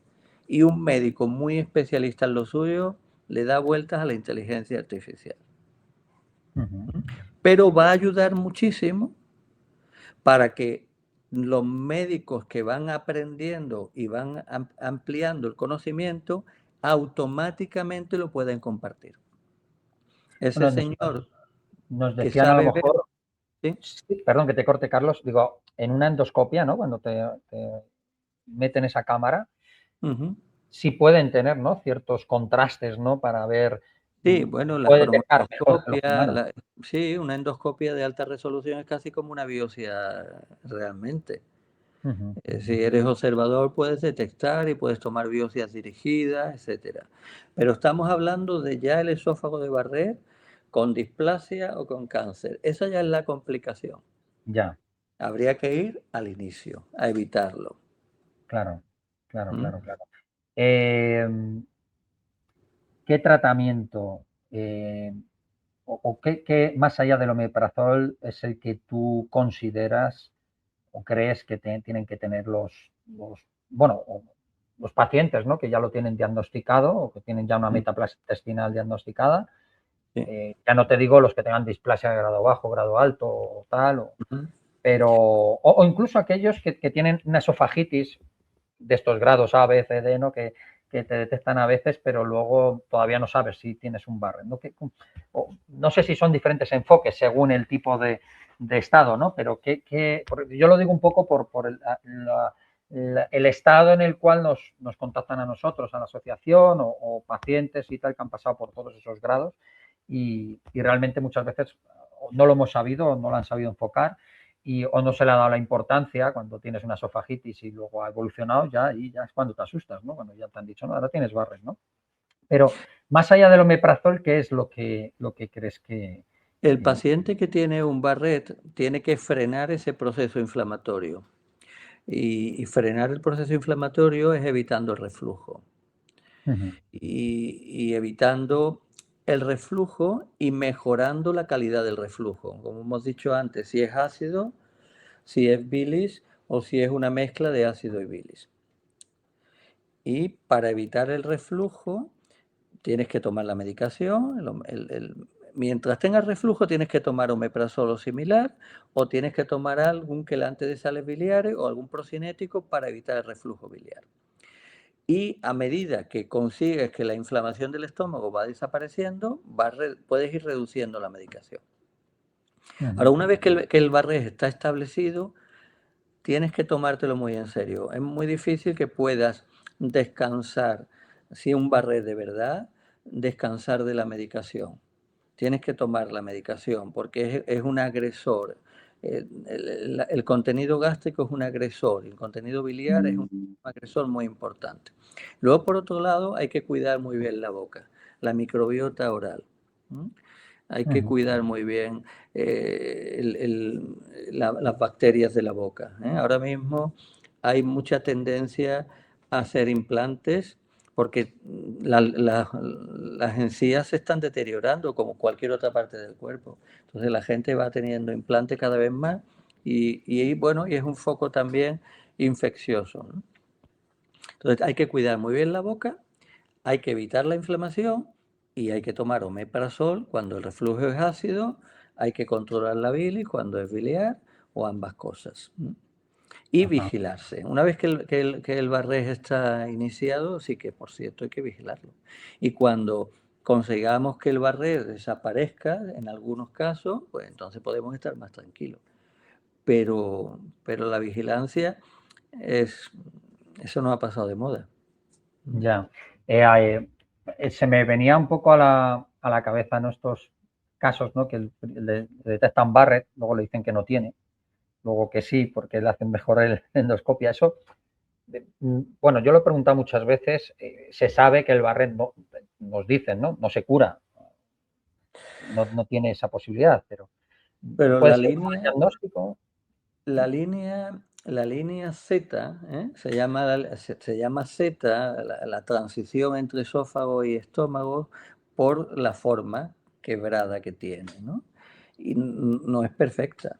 Y un médico muy especialista en lo suyo le da vueltas a la inteligencia artificial. Pero va a ayudar muchísimo para que los médicos que van aprendiendo y van ampliando el conocimiento automáticamente lo pueden compartir. Ese Bueno, señor nos que decían a lo sabe ver, mejor, ¿sí? Sí, perdón que te corte, Carlos, digo, en una endoscopia, ¿no? Cuando te meten esa cámara, sí pueden tener, ¿no? Ciertos contrastes, ¿no? Para ver, Sí, bueno, la puede detectar mejor que los humanos. cromatoscopia, sí, una endoscopia de alta resolución es casi como una biopsia realmente. Si eres observador puedes detectar y puedes tomar biopsias dirigidas, etcétera. Pero estamos hablando de ya el esófago de Barrett con displasia o con cáncer. Esa ya es la complicación. Ya, Habría que ir al inicio, a evitarlo. claro. ¿Qué tratamiento o qué, más allá del omeprazol, es el que tú consideras o crees que tienen que tener los pacientes, ¿no? Que ya lo tienen diagnosticado o que tienen ya una metaplasia intestinal diagnosticada? Sí. Ya no te digo los que tengan displasia de grado bajo, grado alto o tal. pero, o incluso aquellos que tienen una esofagitis de estos grados A, B, C, D, ¿no? Que te detectan a veces, pero luego todavía no sabes si tienes un Barrett, ¿no? No sé si son diferentes enfoques según el tipo de estado, ¿no? Pero yo lo digo un poco por el estado en el cual nos contactan a nosotros, a la asociación o pacientes y tal que han pasado por todos esos grados y realmente muchas veces no lo hemos sabido o no lo han sabido enfocar o no se le ha dado la importancia cuando tienes una esofagitis y luego ha evolucionado y ya es cuando te asustas, ¿no? Cuando ya te han dicho, no, ahora tienes Barrett, ¿no? Pero más allá del omeprazol, ¿qué es lo que crees que... El paciente que tiene un Barrett tiene que frenar ese proceso inflamatorio. Y frenar el proceso inflamatorio es evitando el reflujo. Y evitando el reflujo y mejorando la calidad del reflujo. Como hemos dicho antes, si es ácido, si es bilis o si es una mezcla de ácido y bilis. Y para evitar el reflujo, tienes que tomar la medicación. Mientras tengas reflujo, tienes que tomar omeprazol o similar, o tienes que tomar algún quelante de sales biliares o algún procinético para evitar el reflujo biliar. Y a medida que consigues que la inflamación del estómago va desapareciendo, puedes ir reduciendo la medicación. Ahora, una vez que el Barrés está establecido, tienes que tomártelo muy en serio. Es muy difícil que puedas descansar, si un Barrés de verdad, descansar de la medicación. Tienes que tomar la medicación porque es un agresor. El contenido gástrico es un agresor y el contenido biliar es un agresor muy importante. Luego, por otro lado, hay que cuidar muy bien la boca, la microbiota oral. Hay que cuidar muy bien las bacterias de la boca. Ahora mismo hay mucha tendencia a hacer implantes porque las encías se están deteriorando como cualquier otra parte del cuerpo. Entonces la gente va teniendo implantes cada vez más y bueno, y es un foco también infeccioso, ¿no? Entonces hay que cuidar muy bien la boca, hay que evitar la inflamación y hay que tomar omeprazol cuando el reflujo es ácido, hay que controlar la bilis cuando es biliar o ambas cosas. Y vigilarse. Una vez que el Barrés está iniciado, sí que, por cierto, hay que vigilarlo. Y cuando consigamos que el Barrés desaparezca, en algunos casos, pues entonces podemos estar más tranquilos. Pero la vigilancia, eso no ha pasado de moda. Ya. Se me venía un poco a la cabeza, ¿no? Estos casos, ¿no? Que le detectan Barrett, luego le dicen que no tiene, luego que sí, porque le hacen mejor el endoscopia. Eso, bueno, yo lo he preguntado muchas veces, se sabe que el Barrett, nos dicen, ¿no? No se cura, no tiene esa posibilidad, pero Pero puede ser un mal diagnóstico. la línea Z, se llama Z, la transición entre esófago y estómago, por la forma quebrada que tiene, ¿no? Y no es perfecta.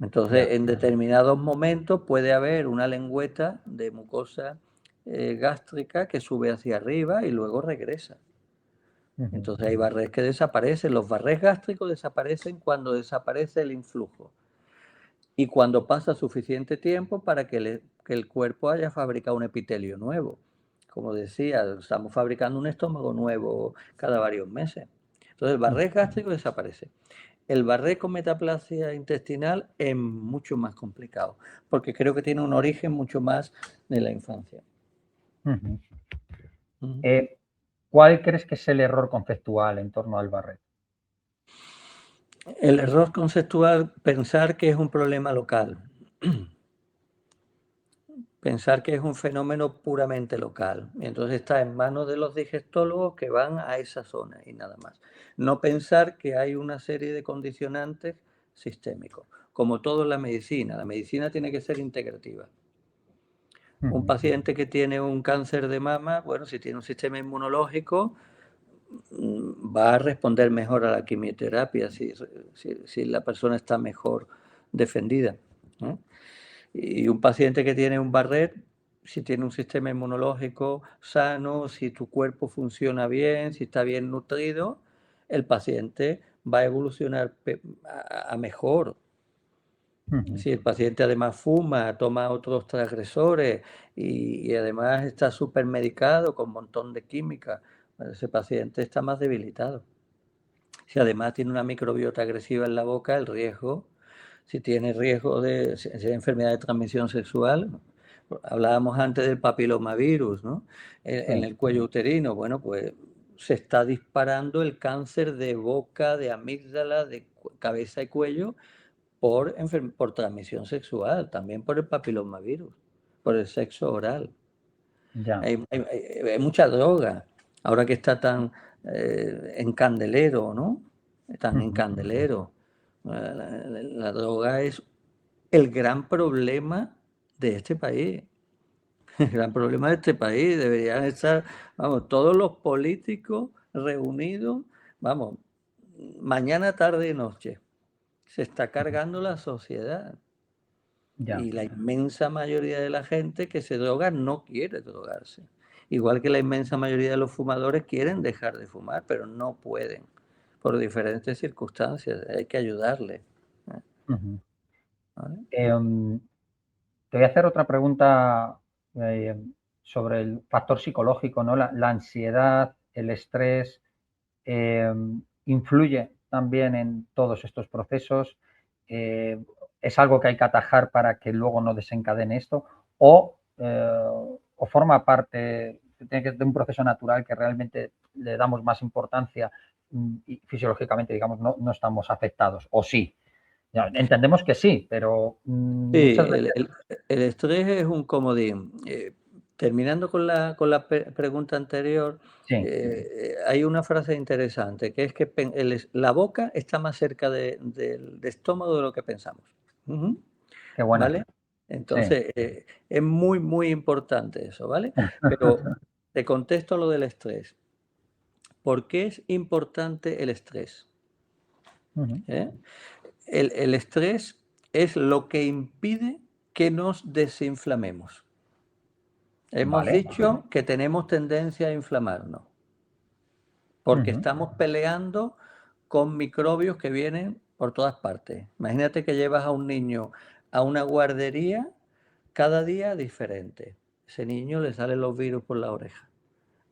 Entonces, Ya. en determinados momentos puede haber una lengüeta de mucosa gástrica que sube hacia arriba y luego regresa. Entonces hay barrés que desaparecen. Los barrés gástricos desaparecen cuando desaparece el influjo y cuando pasa suficiente tiempo para que el cuerpo haya fabricado un epitelio nuevo. Como decía, estamos fabricando un estómago nuevo cada varios meses. Entonces el barrés gástrico desaparece. El barré con metaplasia intestinal es mucho más complicado, porque creo que tiene un origen mucho más de la infancia. ¿Cuál crees que es el error conceptual en torno al Barrett? El error conceptual, pensar que es un problema local. Pensar que es un fenómeno puramente local. Entonces está en manos de los digestólogos que van a esa zona y nada más. No pensar que hay una serie de condicionantes sistémicos. Como todo en la medicina tiene que ser integrativa. Un paciente que tiene un cáncer de mama, bueno, si tiene un sistema inmunológico, va a responder mejor a la quimioterapia si la persona está mejor defendida, ¿no? Y un paciente que tiene un Barrett, si tiene un sistema inmunológico sano, si tu cuerpo funciona bien, si está bien nutrido, el paciente va a evolucionar a mejor. Ujú. Si el paciente además fuma, toma otros transgresores y además está supermedicado con un montón de química, pues ese paciente está más debilitado. Si además tiene una microbiota agresiva en la boca, el riesgo, si tiene riesgo si hay enfermedad de transmisión sexual, hablábamos antes del papilomavirus, ¿no? En Sí, el cuello uterino, bueno, pues se está disparando el cáncer de boca, de amígdala, de cabeza y cuello por transmisión sexual, también por el papilomavirus, por el sexo oral. ya. Hay mucha droga, ahora que está tan en candelero, ¿no? Tan en Ujú. candelero. La droga es el gran problema de este país. El gran problema de este país. Deberían estar, vamos, todos los políticos reunidos, vamos, mañana, tarde y noche. Se está cargando la sociedad. Ya. Y la inmensa mayoría de la gente que se droga no quiere drogarse. Igual que la inmensa mayoría de los fumadores quieren dejar de fumar, pero no pueden por diferentes circunstancias. Hay que ayudarle. Ujú. ¿Vale? Em, Te voy a hacer otra pregunta eh, sobre el factor psicológico, ¿no? La ansiedad, el estrés, eh, influye también en todos estos procesos. Eh, ¿Es algo que hay que atajar para que luego no desencadene esto? ¿O forma parte, tiene que ser de un proceso natural que realmente le damos más importancia y fisiológicamente, digamos, no estamos afectados? ¿O sí? Ya, entendemos que sí, pero Sí, muchas veces el estrés es un comodín. Terminando con la pregunta anterior, sí. hay una frase interesante, que es que la boca está más cerca del estómago de lo que pensamos. Ujú. Qué buena. ¿Vale? Sí. Entonces, es muy, muy importante eso, ¿vale? Pero te contesto lo del estrés. ¿Por qué es importante el estrés? Ujú. ¿Eh? El estrés es lo que impide que nos desinflamemos. Hemos Vale. dicho que tenemos tendencia a inflamarnos, porque Ujú. estamos peleando con microbios que vienen por todas partes. Imagínate que llevas a un niño a una guardería cada día diferente. Ese niño le salen los virus por la oreja.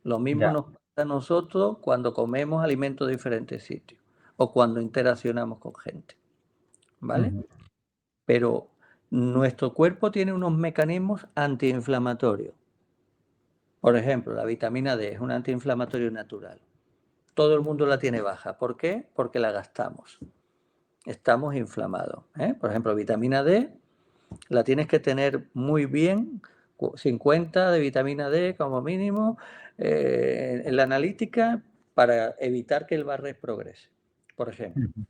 Lo mismo Ya. nos pasa a nosotros cuando comemos alimentos de diferentes sitios o cuando interaccionamos con gente, ¿vale? Ujú. Pero nuestro cuerpo tiene unos mecanismos antiinflamatorios. Por ejemplo, la vitamina D es un antiinflamatorio natural. Todo el mundo la tiene baja. ¿Por qué? Porque la gastamos. Estamos inflamados. Por ejemplo, vitamina D la tienes que tener muy bien, 50 de vitamina D como mínimo, en la analítica para evitar que el Barrett progrese. Por ejemplo, Ujú.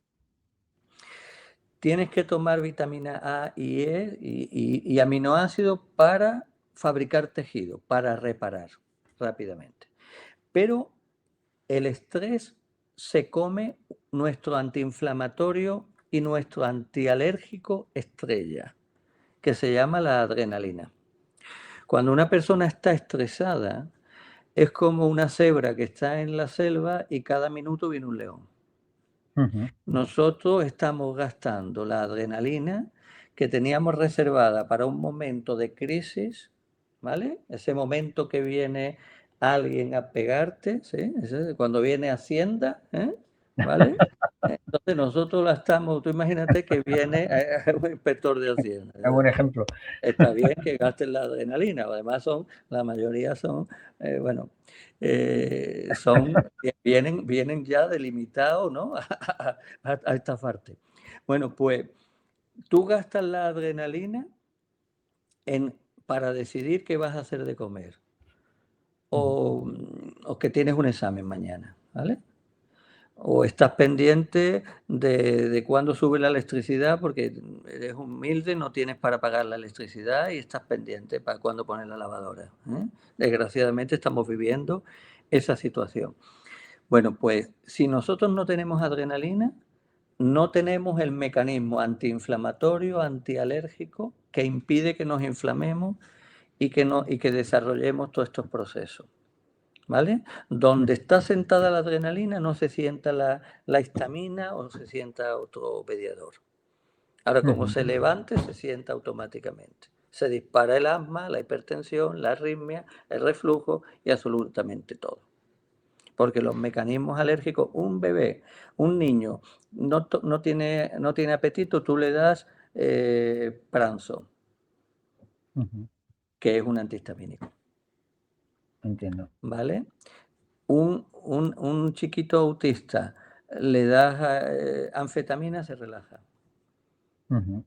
tienes que tomar vitamina A y E y aminoácidos para fabricar tejido, para reparar rápidamente. Pero el estrés se come nuestro antiinflamatorio y nuestro antialérgico estrella, que se llama la adrenalina. Cuando una persona está estresada, es como una cebra que está en la selva y cada minuto viene un león. Ujú. Nosotros estamos gastando la adrenalina que teníamos reservada para un momento de crisis, ¿vale? Ese momento que viene alguien a pegarte, ¿sí? Cuando viene Hacienda, ¿vale? Entonces nosotros la estamos, tú imagínate que viene un inspector de Hacienda. Qué buen ejemplo. Está bien que gasten la adrenalina, además la mayoría son, bueno, vienen ya delimitados, ¿no? A esta parte. Bueno, pues tú gastas la adrenalina para decidir qué vas a hacer de comer Ujú. o que tienes un examen mañana, ¿vale? O estás pendiente de cuándo sube la electricidad porque eres humilde, no tienes para pagar la electricidad y estás pendiente para cuándo poner la lavadora. Desgraciadamente estamos viviendo esa situación. Bueno, pues si nosotros no tenemos adrenalina, no tenemos el mecanismo antiinflamatorio, antialérgico que impide que nos inflamemos y que desarrollemos todos estos procesos. ¿Vale? Donde está sentada la adrenalina no se sienta la histamina o se sienta otro mediador. Ahora, como Ujú. se levante, se sienta automáticamente. Se dispara el asma, la hipertensión, la arritmia, el reflujo y absolutamente todo. Porque los mecanismos alérgicos, un bebé, un niño, no tiene apetito, tú le das Pranzo, Ujú. que es un antihistamínico, Entiendo. ¿vale? Un chiquito autista, le das anfetamina, se relaja, Ujú.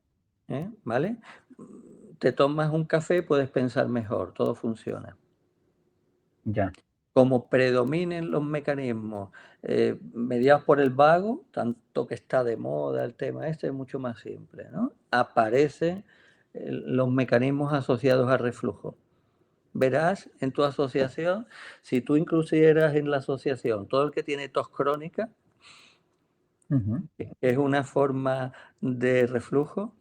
¿vale? Te tomas un café, puedes pensar mejor, todo funciona. Ya. Como predominen los mecanismos mediados por el vago, tanto que está de moda el tema este, es mucho más simple, ¿no? Aparecen los mecanismos asociados al reflujo. Verás en tu asociación, si tú incluyeras en la asociación todo el que tiene tos crónica, Ujú. que es una forma de reflujo,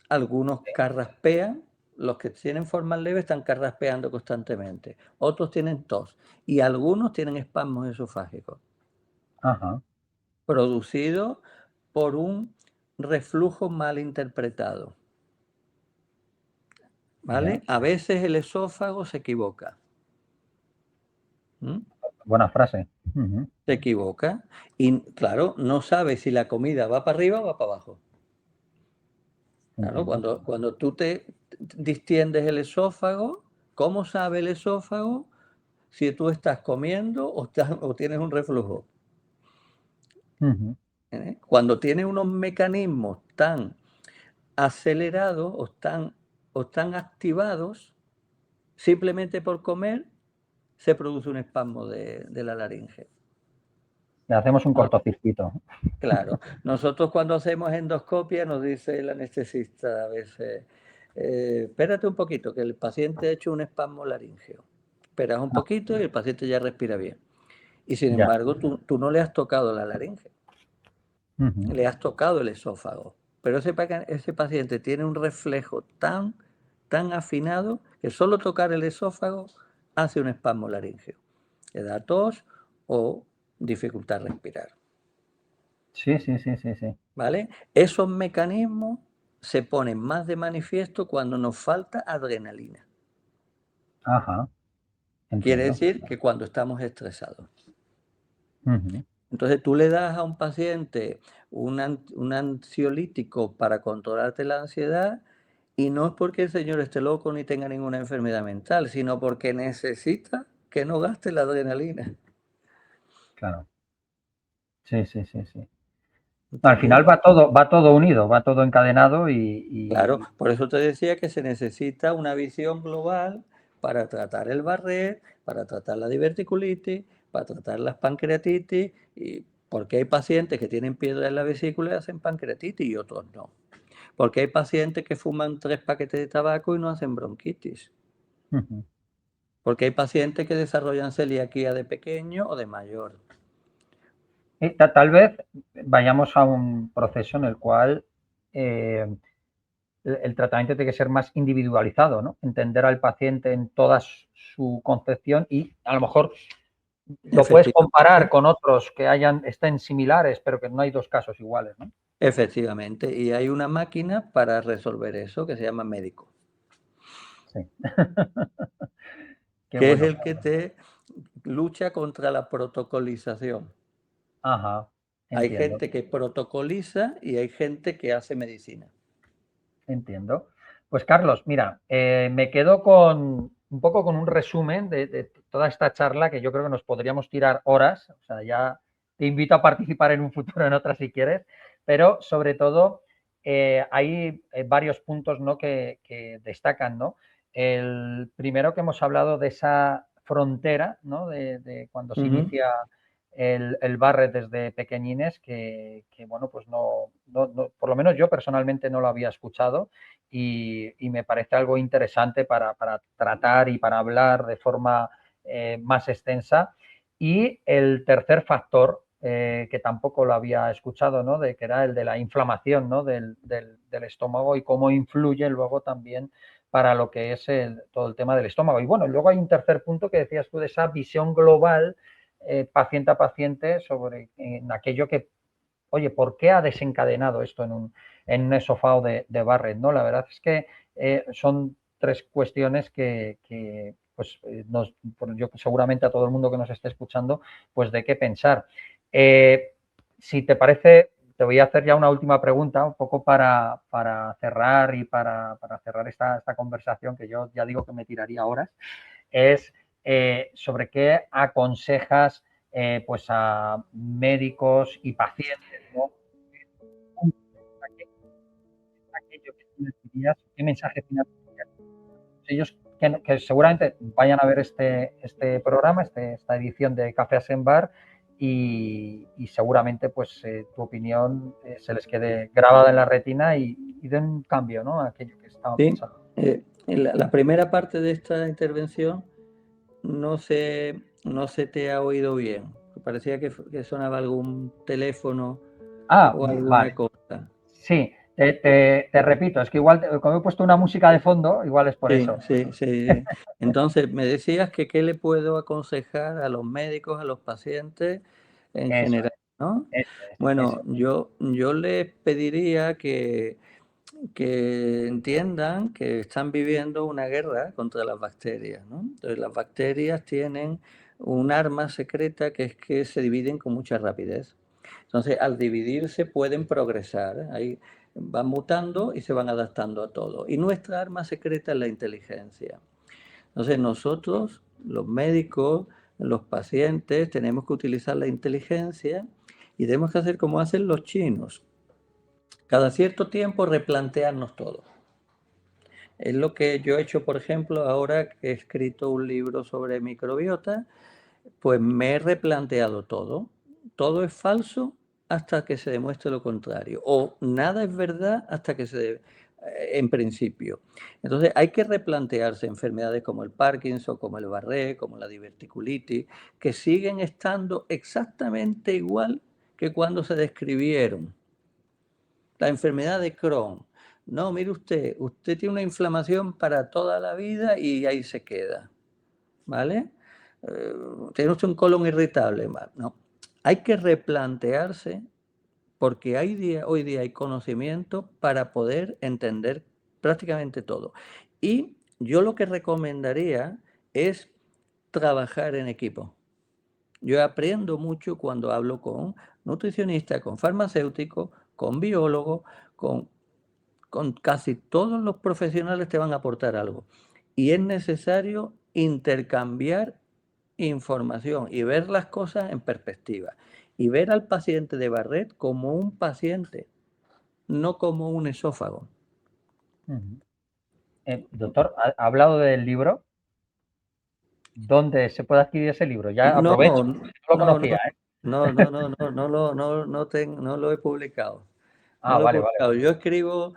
algunos carraspean, los que tienen formas leves están carraspeando constantemente, otros tienen tos y algunos tienen espasmos esofágicos, Ajá. producido por un reflujo mal interpretado, Ya. ¿vale? A veces el esófago se equivoca, ¿m? Buena frase. Ujú. Se equivoca y, claro, no sabe si la comida va para arriba o va para abajo. Claro, Entiendo. cuando tú te distiendes el esófago, ¿cómo sabe el esófago si tú estás comiendo o tienes un reflujo? Ujú. Cuando tienes unos mecanismos tan acelerados o tan activados, simplemente por comer se produce un espasmo de la laringe. Le hacemos un No, cortocircuito. claro, nosotros cuando hacemos endoscopia nos dice el anestesista a veces, espérate un poquito, que el paciente ha hecho un espasmo laríngeo. Esperas un Ah, poquito y el paciente ya respira bien. Y sin ya. embargo, tú no le has tocado la laringe, Ujú. le has tocado el esófago. Pero ese paciente tiene un reflejo tan afinado que solo tocar el esófago hace un espasmo laríngeo. Le da tos o dificultad respirar. Sí, sí, sí, sí, sí. ¿Vale? Esos mecanismos se ponen más de manifiesto cuando nos falta adrenalina. Ajá. Quiere Entiendo. decir que cuando estamos estresados. Ujú. Entonces tú le das a un paciente un ansiolítico para controlarte la ansiedad y no es porque el señor esté loco ni tenga ninguna enfermedad mental, sino porque necesita que no gaste la adrenalina. Claro. Sí, sí, sí, sí. Al ¿Entendido? final va todo unido, va todo encadenado Claro, por eso te decía que se necesita una visión global para tratar el Barrett, para tratar la diverticulitis, para tratar las pancreatitis, y porque hay pacientes que tienen piedra en la vesícula y hacen pancreatitis y otros no. Porque hay pacientes que fuman 3 paquetes de tabaco y no hacen bronquitis. ujú. Porque hay pacientes que desarrollan celiaquía de pequeño o de mayor. Tal vez vayamos a un proceso en el cual eh, el tratamiento tiene que ser más individualizado, ¿no? Entender al paciente en toda su concepción y a lo mejor lo puedes comparar Efectivamente, con otros que estén similares, pero que no hay dos casos iguales, ¿no? efectivamente. Y hay una máquina para resolver eso que se llama médico, Sí. Qué que es bueno. el que te lucha contra la protocolización. Ajá, Hay entiendo, gente que protocoliza y hay gente que hace medicina. entiendo. Pues Carlos, mira, me quedo con un poco con un resumen de toda esta charla que yo creo que nos podríamos tirar horas. O sea, ya te invito a participar en un futuro en otra si quieres, pero sobre todo hay varios puntos, ¿no? que destacan, ¿no? El primero que hemos hablado de esa frontera, ¿no? De cuando se Ujú. inicia el barre desde pequeñines, bueno, pues por lo menos yo personalmente no lo había escuchado y me parece algo interesante para tratar y para hablar de forma más extensa. Y el tercer factor, que tampoco lo había escuchado, ¿no? Que era el de la inflamación, ¿no? Del estómago y cómo influye luego también para lo que es todo el tema del estómago. Y bueno, luego hay un tercer punto que decías tú de esa visión global paciente a paciente sobre en aquello que oye, ¿por qué ha desencadenado esto en un esófago de Barrett? ¿No? La verdad es que son tres cuestiones que pues, yo seguramente a todo el mundo que nos esté escuchando, pues de qué pensar. Si te parece, te voy a hacer ya una última pregunta, un poco para cerrar y para cerrar esta conversación, que yo ya digo que me tiraría horas, es sobre qué aconsejas pues a médicos y pacientes, ¿no? Aquello que tú les dirías, qué mensaje final tendrías. Ellos que seguramente vayan a ver este programa, esta edición de Café en Bar y seguramente pues tu opinión se les quede grabada en la retina y den un cambio, ¿no? A aquello que estaban Sí, pensando. la primera parte de esta intervención no se te ha oído bien. Parecía que sonaba algún teléfono Ah, o alguna vale. cosa. Sí, te repito, es que igual, como he puesto una música de fondo, igual es por Sí, eso. sí, sí. Entonces, me decías que qué le puedo aconsejar a los médicos, a los pacientes en Eso general, ¿no? eso. Bueno, yo les pediría que entiendan que están viviendo una guerra contra las bacterias, ¿no? Entonces, las bacterias tienen un arma secreta que es que se dividen con mucha rapidez. Entonces, al dividirse pueden progresar, ahí van mutando y se van adaptando a todo. Y nuestra arma secreta es la inteligencia. Entonces, nosotros, los médicos, los pacientes, tenemos que utilizar la inteligencia y tenemos que hacer como hacen los chinos. Cada cierto tiempo replantearnos todo. Es lo que yo he hecho, por ejemplo, ahora que he escrito un libro sobre microbiota, pues me he replanteado todo. Todo es falso hasta que se demuestre lo contrario. O nada es verdad hasta que en principio. Entonces hay que replantearse enfermedades como el Parkinson, como el Barré, como la diverticulitis, que siguen estando exactamente igual que cuando se describieron. La enfermedad de Crohn. No, mire usted tiene una inflamación para toda la vida y ahí se queda. ¿Vale? Tiene usted un colon irritable. No. Hay que replantearse porque hoy día hay conocimiento para poder entender prácticamente todo. Y yo lo que recomendaría es trabajar en equipo. Yo aprendo mucho cuando hablo con nutricionistas, con farmacéuticos, con biólogos, con casi todos los profesionales te van a aportar algo. Y es necesario intercambiar información y ver las cosas en perspectiva. Y ver al paciente de Barrett como un paciente, no como un esófago. Doctor, ha hablado del libro. ¿Dónde se puede adquirir ese libro? Ya No, aprovecho, no, no lo conocía, ¿eh? no lo he publicado. No Ah, lo he vale, vale, publicado. vale. Yo escribo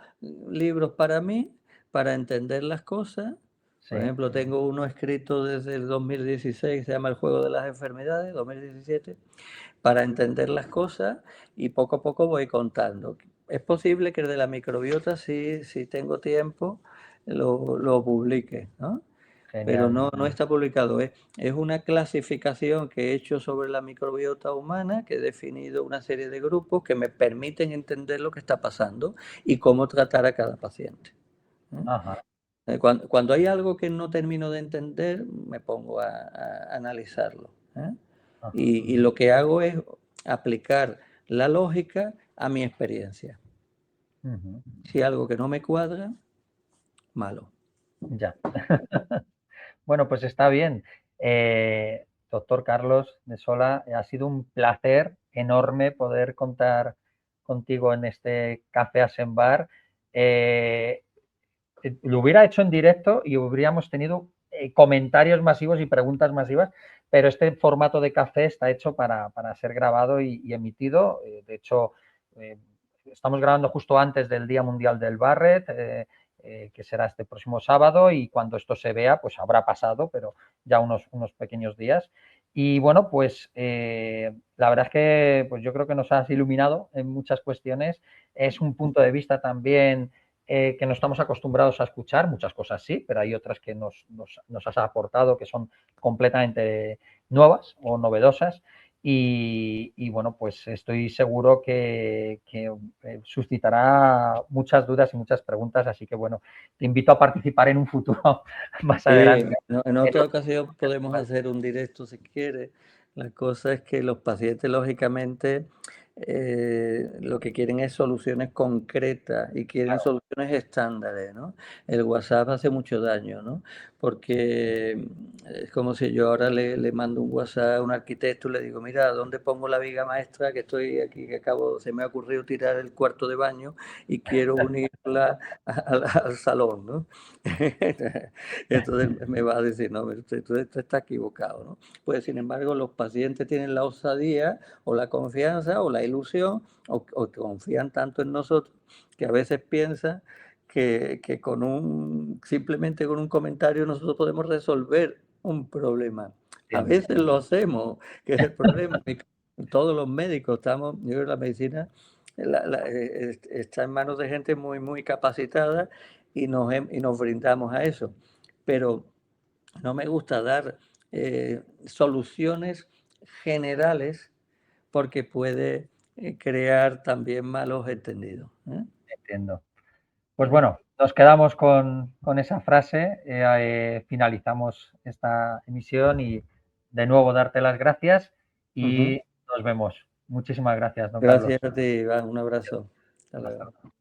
libros para mí, para entender las cosas. Por Sí. ejemplo, tengo uno escrito desde el 2016, se llama El juego de las enfermedades, 2017, para entender las cosas y poco a poco voy contando. Es posible que el de la microbiota, si tengo tiempo, lo publique, ¿no? Pero Genial. no está publicado. Es una clasificación que he hecho sobre la microbiota humana, que he definido una serie de grupos que me permiten entender lo que está pasando y cómo tratar a cada paciente. Ajá, Cuando hay algo que no termino de entender, me pongo a analizarlo. ajá. Y lo que hago es aplicar la lógica a mi experiencia. Ujú. Si algo que no me cuadra, malo. Ya. Bueno, pues está bien. Doctor Carlos de Sola, ha sido un placer enorme poder contar contigo en este Café Asembar. Lo hubiera hecho en directo y hubiéramos tenido comentarios masivos y preguntas masivas, pero este formato de café está hecho para ser grabado y emitido. De hecho, eh, estamos grabando justo antes del Día Mundial del Barret, que será este próximo sábado, y cuando esto se vea, pues habrá pasado, pero ya unos pequeños días. Y bueno, pues la verdad es que pues yo creo que nos has iluminado en muchas cuestiones. Es un punto de vista también que no estamos acostumbrados a escuchar, muchas cosas sí, pero hay otras que nos has aportado que son completamente nuevas o novedosas. y bueno, pues estoy seguro que suscitará muchas dudas y muchas preguntas, así que bueno, te invito a participar en un futuro más adelante. En otra ocasión podemos hacer un directo si quieres. La cosa es que los pacientes, lógicamente, lo que quieren es soluciones concretas y quieren Claro, soluciones estándares, ¿no? El WhatsApp hace mucho daño, ¿no? Porque es como si yo ahora le mando un WhatsApp a un arquitecto y le digo, mira, ¿dónde pongo la viga maestra que estoy aquí, que se me ha ocurrido tirar el cuarto de baño y quiero unirla al salón, ¿no? Entonces me va a decir, no, usted está equivocado, ¿no? Pues sin embargo, los pacientes tienen la osadía o la confianza o la ilusión o confían tanto en nosotros que a veces piensan que simplemente con un comentario nosotros podemos resolver un problema. A entiendo. veces lo hacemos, que es el problema. Todos los médicos estamos, yo creo que la medicina está en manos de gente muy, muy capacitada y nos brindamos a eso. Pero no me gusta dar soluciones generales porque puede crear también malos entendidos. Entiendo. Pues bueno, nos quedamos con esa frase, finalizamos esta emisión y de nuevo darte las gracias Ujú. y nos vemos. Muchísimas gracias, don Gracias Carlos. a ti, Iván. Un abrazo. Hasta Hasta luego. luego.